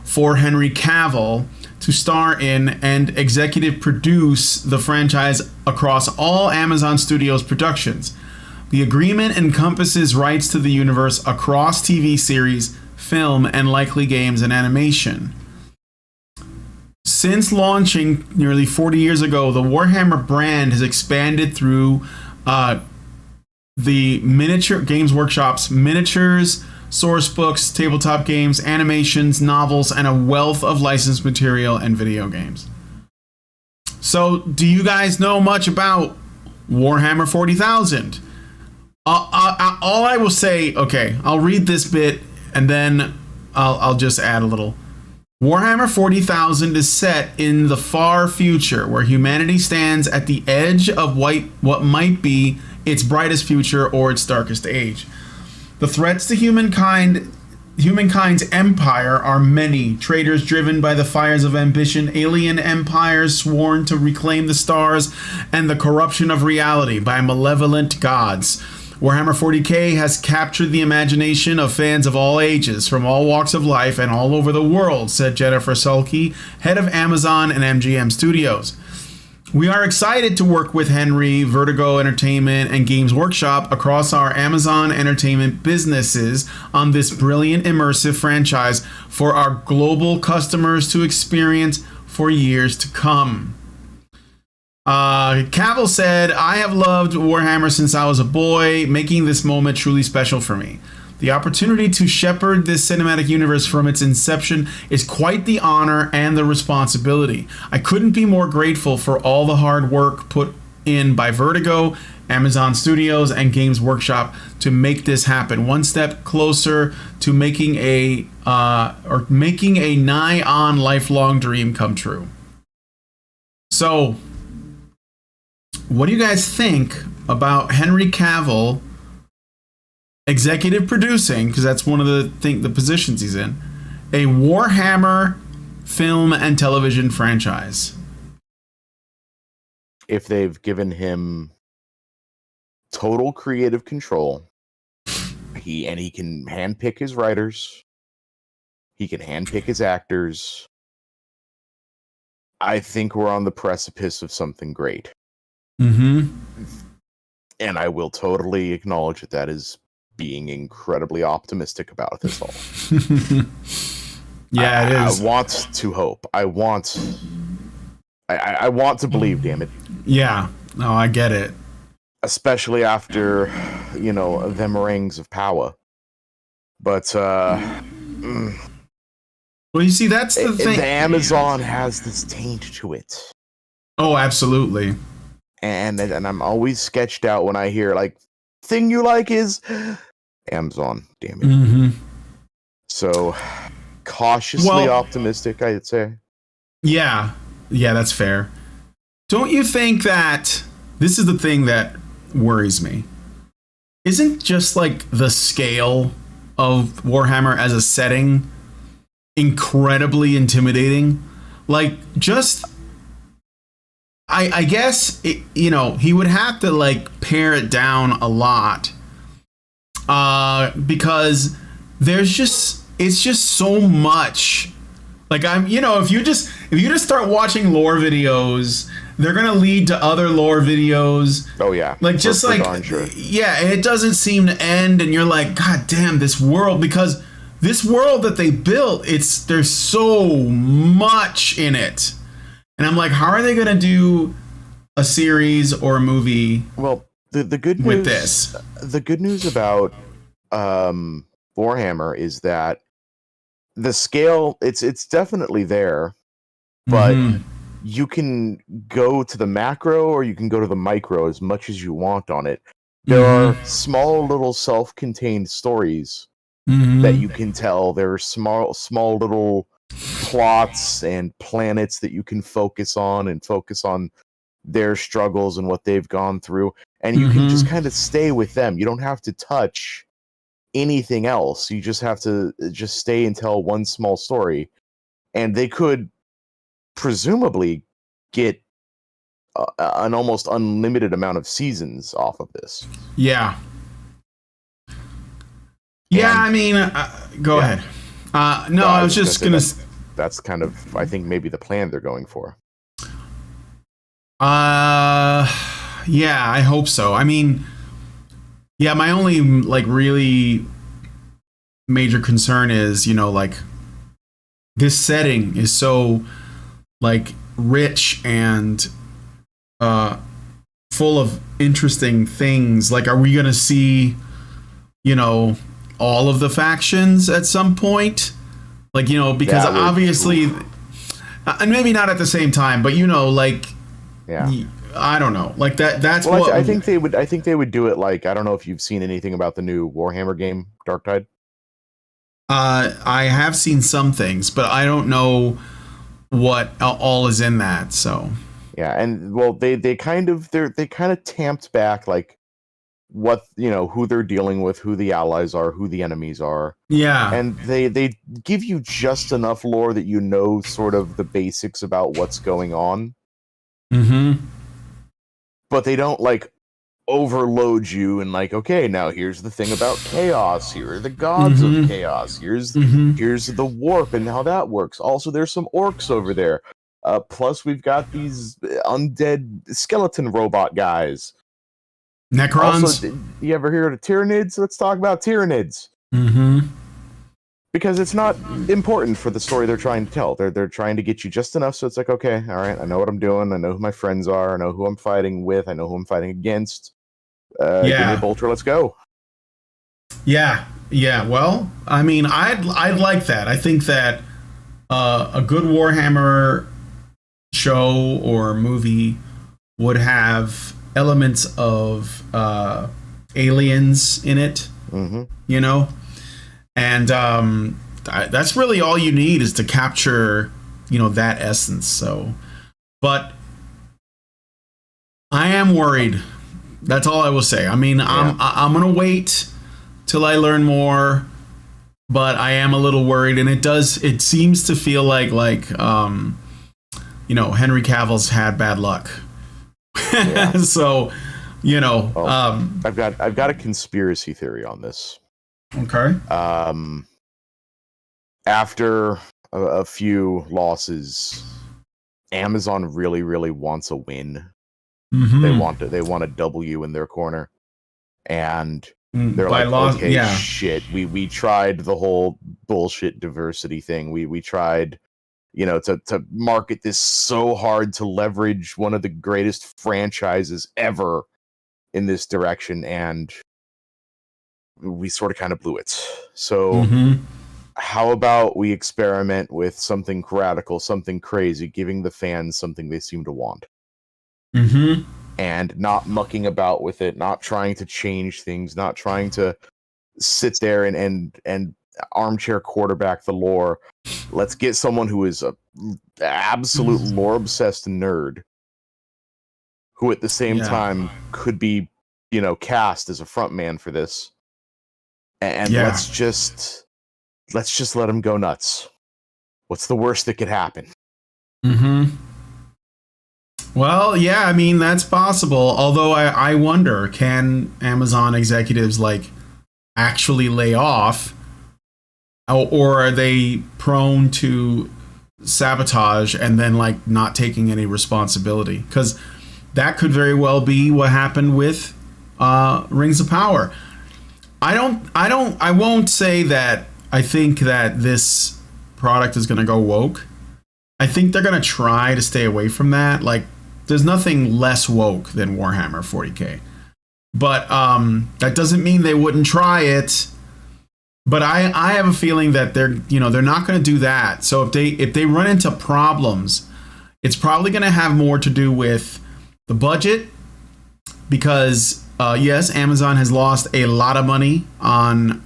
Speaker 1: for Henry Cavill to star in and executive produce the franchise across all Amazon Studios productions. The agreement encompasses rights to the universe across TV series, film, and likely games and animation. Since launching nearly 40 years ago, the Warhammer brand has expanded through the miniature Games Workshop's miniatures, source books, tabletop games, animations, novels, and a wealth of licensed material and video games. So, do you guys know much about Warhammer 40,000? All I will say, okay, I'll read this bit and then I'll just add a little. Warhammer 40,000 is set in the far future where humanity stands at the edge of what might be its brightest future or its darkest age. The threats to humankind's empire are many. Traitors driven by the fires of ambition, alien empires sworn to reclaim the stars, and the corruption of reality by malevolent gods. Warhammer 40K has captured the imagination of fans of all ages, from all walks of life and all over the world, said Jennifer Sulky, head of Amazon and MGM Studios. We are excited to work with Henry, Vertigo Entertainment, and Games Workshop across our Amazon Entertainment businesses on this brilliant immersive franchise for our global customers to experience for years to come. Cavill said, I have loved Warhammer since I was a boy, making this moment truly special for me. The opportunity to shepherd this cinematic universe from its inception is quite the honor and the responsibility. I couldn't be more grateful for all the hard work put in by Vertigo, Amazon Studios, and Games Workshop to make this happen. One step closer to making a nigh-on lifelong dream come true. So, what do you guys think about Henry Cavill executive producing, because that's one of the positions he's in, a Warhammer film and television franchise?
Speaker 3: If they've given him total creative control, he can handpick his writers, he can handpick his actors, I think we're on the precipice of something great.
Speaker 1: Mm-hmm.
Speaker 3: And I will totally acknowledge that is being incredibly optimistic about this all.
Speaker 1: Yeah, it is.
Speaker 3: I want to hope. I want to believe, damn it.
Speaker 1: Yeah. No, I get it.
Speaker 3: Especially after, the meringues of power. But
Speaker 1: Well, you see, that's the thing.
Speaker 3: The Amazon has this taint to it.
Speaker 1: Oh, absolutely.
Speaker 3: And I'm always sketched out when I hear, like, thing you like is Amazon, damn it.
Speaker 1: Mm-hmm.
Speaker 3: So, cautiously optimistic, I'd say.
Speaker 1: Yeah, that's fair. Don't you think that this is the thing that worries me? Isn't just like the scale of Warhammer as a setting incredibly intimidating? Like, just I guess he would have to like pare it down a lot, because it's just so much. Like, if you just start watching lore videos, they're gonna lead to other lore videos.
Speaker 3: Oh yeah,
Speaker 1: like just like
Speaker 3: sure.
Speaker 1: Yeah, it doesn't seem to end, and you're like, God damn, this world, because this world that they built, there's so much in it. And I'm like, how are they going to do a series or a movie?
Speaker 3: Well, the good news
Speaker 1: with this,
Speaker 3: the good news about Warhammer is that the scale, it's definitely there, but you can go to the macro or you can go to the micro as much as you want on it. There are small little self-contained stories that you can tell. There are small little plots and planets that you can focus on their struggles and what they've gone through, and you can just kind of stay with them. You don't have to touch anything else. You just have to just stay and tell one small story, and they could presumably get an almost unlimited amount of seasons off of this.
Speaker 1: Yeah, I mean, go ahead. No, I was just gonna.
Speaker 3: That's kind of, I think, maybe the plan they're going for.
Speaker 1: Yeah, I hope so. I mean, yeah, my only like really major concern is, like, this setting is so like rich and full of interesting things. Like, are we gonna see, all of the factions at some point? Like, because obviously, and maybe not at the same time, but like, yeah, I don't know, like that's what
Speaker 3: I think they would do it. Like, I don't know if you've seen anything about the new Warhammer game, Dark Tide.
Speaker 1: I have seen some things, but I don't know what all is in that. So
Speaker 3: yeah, and well, they kind of tamped back, like, what, who they're dealing with, who the allies are, who the enemies are.
Speaker 1: Yeah.
Speaker 3: And they give you just enough lore that sort of the basics about what's going on. But they don't like overload you and like, okay, now here's the thing about chaos, here are the gods of chaos, here's the warp and how that works. Also, there's some orcs over there. Plus we've got these undead skeleton robot guys.
Speaker 1: Necrons.
Speaker 3: Also, you ever hear of Tyranids? Let's talk about Tyranids. Because it's not important for the story they're trying to tell. They're trying to get you just enough so it's like, okay, all right, I know what I'm doing. I know who my friends are. I know who I'm fighting with. I know who I'm fighting against. Give me a bolter. Let's go.
Speaker 1: Yeah. Well, I mean, I'd like that. I think that a good Warhammer show or movie would have elements of aliens in it, and that's really all you need, is to capture that essence. So, but I am worried. That's all I will say. I mean, I'm gonna wait till I learn more, but I am a little worried, and it seems to feel like Henry Cavill's had bad luck. Yeah. So, I've
Speaker 3: got a conspiracy theory on this.
Speaker 1: Okay.
Speaker 3: After a few losses, Amazon really, really wants a win. They want a W in their corner, and they're like, okay, shit, we tried the whole bullshit diversity thing. We tried, to market this so hard to leverage one of the greatest franchises ever in this direction, and we sort of kind of blew it. So how about we experiment with something radical, something crazy, giving the fans something they seem to want.
Speaker 1: Mm-hmm.
Speaker 3: And not mucking about with it, not trying to change things, not trying to sit there and armchair quarterback the lore. Let's get someone who is a absolute lore obsessed nerd, who at the same time could be, cast as a front man for this. And let's just let him go nuts. What's the worst that could happen?
Speaker 1: Mm-hmm. Well, yeah, I mean, that's possible. Although I wonder, can Amazon executives actually lay off, or are they prone to sabotage and then not taking any responsibility? Because that could very well be what happened with Rings of Power. I won't say that I think that this product is going to go woke. I think they're going to try to stay away from that. There's nothing less woke than Warhammer 40K. But that doesn't mean they wouldn't try it. But I have a feeling that they're not going to do that. So if they run into problems, it's probably going to have more to do with the budget, because yes, Amazon has lost a lot of money on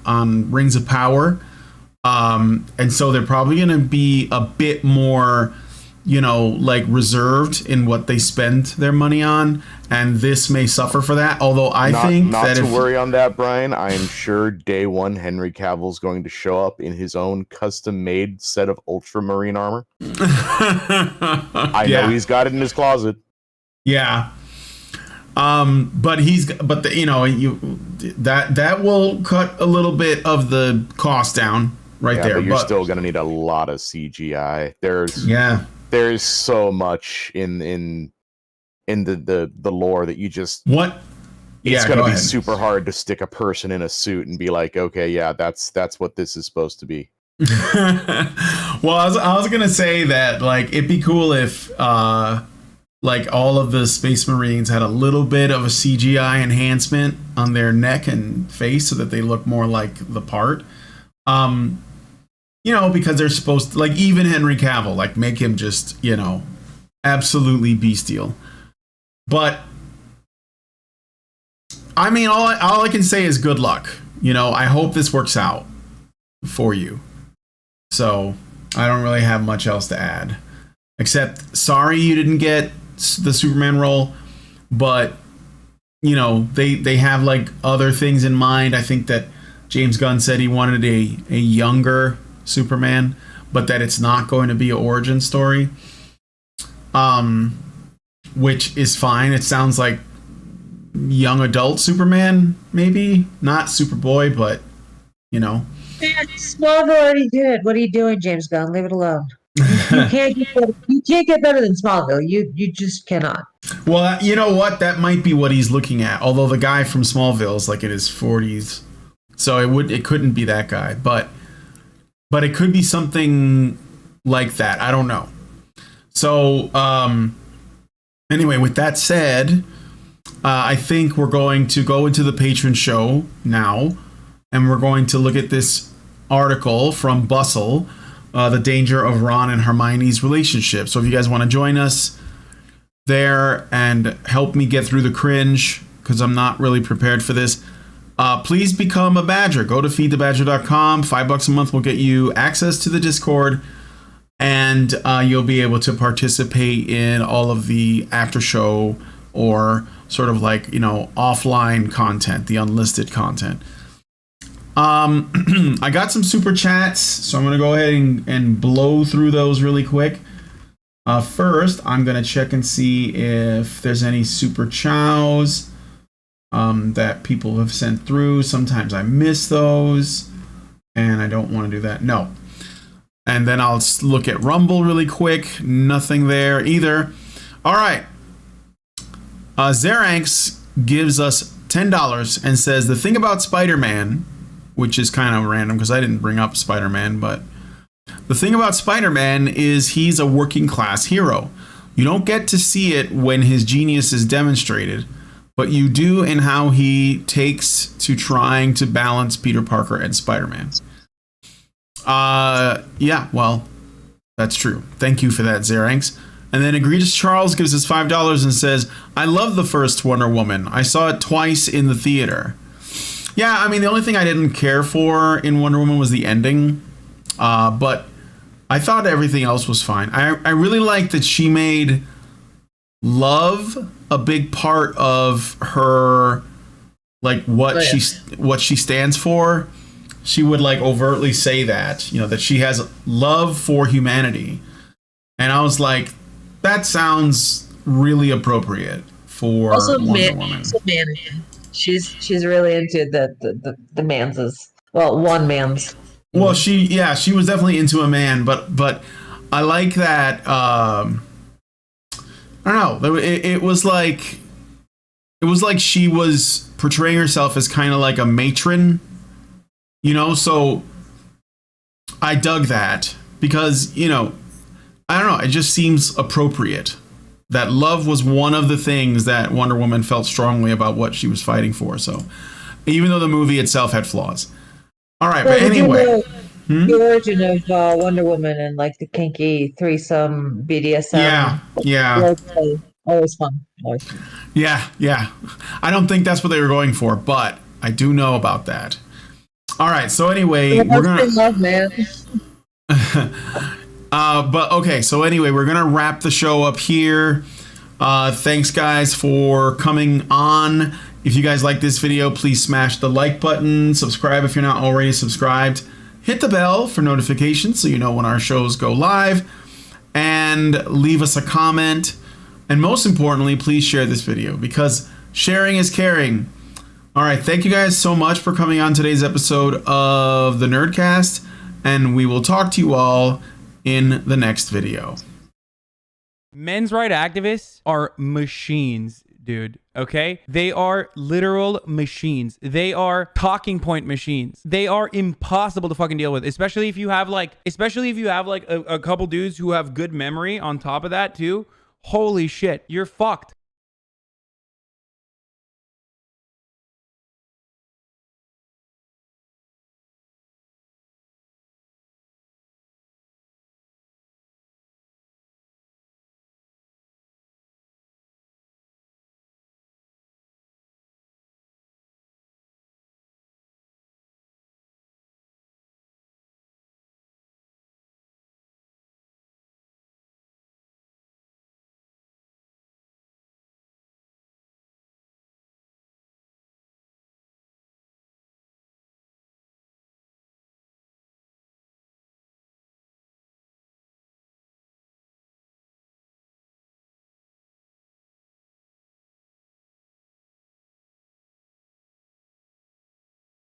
Speaker 1: Rings of Power. And so they're probably going to be a bit more reserved in what they spend their money on, and this may suffer for that. Although I think
Speaker 3: not
Speaker 1: that
Speaker 3: to worry on that, Brian. I am sure day one Henry Cavill's going to show up in his own custom-made set of ultramarine armor. I know he's got it in his closet.
Speaker 1: Yeah. But that will cut a little bit of the cost down there.
Speaker 3: But you're still going to need a lot of CGI. There's so much in the lore that you just it's going to be super hard to stick a person in a suit and be like, okay, yeah, that's what this is supposed to be.
Speaker 1: Well, I was going to say that it'd be cool if all of the Space Marines had a little bit of a CGI enhancement on their neck and face so that they look more like the part. Because they're supposed to, even Henry Cavill, make him just, absolutely bestial. But, I mean, all I can say is good luck. I hope this works out for you. So, I don't really have much else to add. Except, sorry you didn't get the Superman role, but, they have, other things in mind. I think that James Gunn said he wanted a younger Superman, but that it's not going to be an origin story, which is fine. It sounds like young adult Superman, maybe not Superboy, but
Speaker 2: Smallville already did. What are you doing, James Gunn? Leave it alone. You can't get better than Smallville. You just cannot.
Speaker 1: Well, you know what? That might be what he's looking at. Although the guy from Smallville is in his 40s, so it couldn't be that guy, but it could be something like that. I don't know. So, anyway, with that said, I think we're going to go into the patron show now, and we're going to look at this article from Bustle, The Danger of Ron and Hermione's Relationship. So if you guys want to join us there and help me get through the cringe, because I'm not really prepared for this, please become a Badger. Go to feedthebadger.com. $5 a month will get you access to the Discord, and you'll be able to participate in all of the after show or sort of offline content, the unlisted content. I got some super chats, so I'm going to go ahead and blow through those really quick. First, I'm going to check and see if there's any super chows that people have sent through. Sometimes I miss those, and I don't want to do that. No. And then I'll look at Rumble really quick. Nothing there either. All right. Zeranx gives us $10 and says, the thing about Spider-Man, which is kind of random because I didn't bring up Spider-Man, but the thing about Spider-Man is he's a working class hero. You don't get to see it when his genius is demonstrated, but you do in how he takes to trying to balance Peter Parker and Spider-Man. Yeah, well, that's true. Thank you for that, Xeranx. And then Egregious Charles gives us $5 and says, I love the first Wonder Woman. I saw it twice in the theater. Yeah, I mean, the only thing I didn't care for in Wonder Woman was the ending. But I thought everything else was fine. I really liked that she made love a big part of her, like, what she stands for. She would, like, overtly say that, you know, that she has love for humanity. And I was like, that sounds really appropriate for Wonder Woman.
Speaker 2: Also mannequin. She's really into the manses. Well, one man's.
Speaker 1: Well, she was definitely into a man, but I like that. I don't know. It was like she was portraying herself as kind of like a matron, you know. So I dug that because, you know, I don't know. It just seems appropriate. That love was one of the things that Wonder Woman felt strongly about what she was fighting for. So even though the movie itself had flaws. All right, but anyway.
Speaker 2: The origin of Wonder Woman and like the kinky threesome BDSM.
Speaker 1: Yeah.
Speaker 2: Always fun.
Speaker 1: Yeah. I don't think that's what they were going for, but I do know about that. All right, so anyway, we're gonna
Speaker 2: love, man.
Speaker 1: But okay, so anyway, we're gonna wrap the show up here. Thanks, guys, for coming on. If you guys like this video, please smash the like button, subscribe if you're not already subscribed, hit the bell for notifications so you know when our shows go live, and leave us a comment. And most importantly, please share this video because sharing is caring. All right, thank you guys so much for coming on today's episode of the Nerdcast, and we will talk to you all in the next video.
Speaker 4: Men's rights activists are machines, dude. Okay? They are literal machines. They are talking point machines. They are impossible to fucking deal with, especially if you have like a couple dudes who have good memory on top of that too. Holy shit, you're fucked.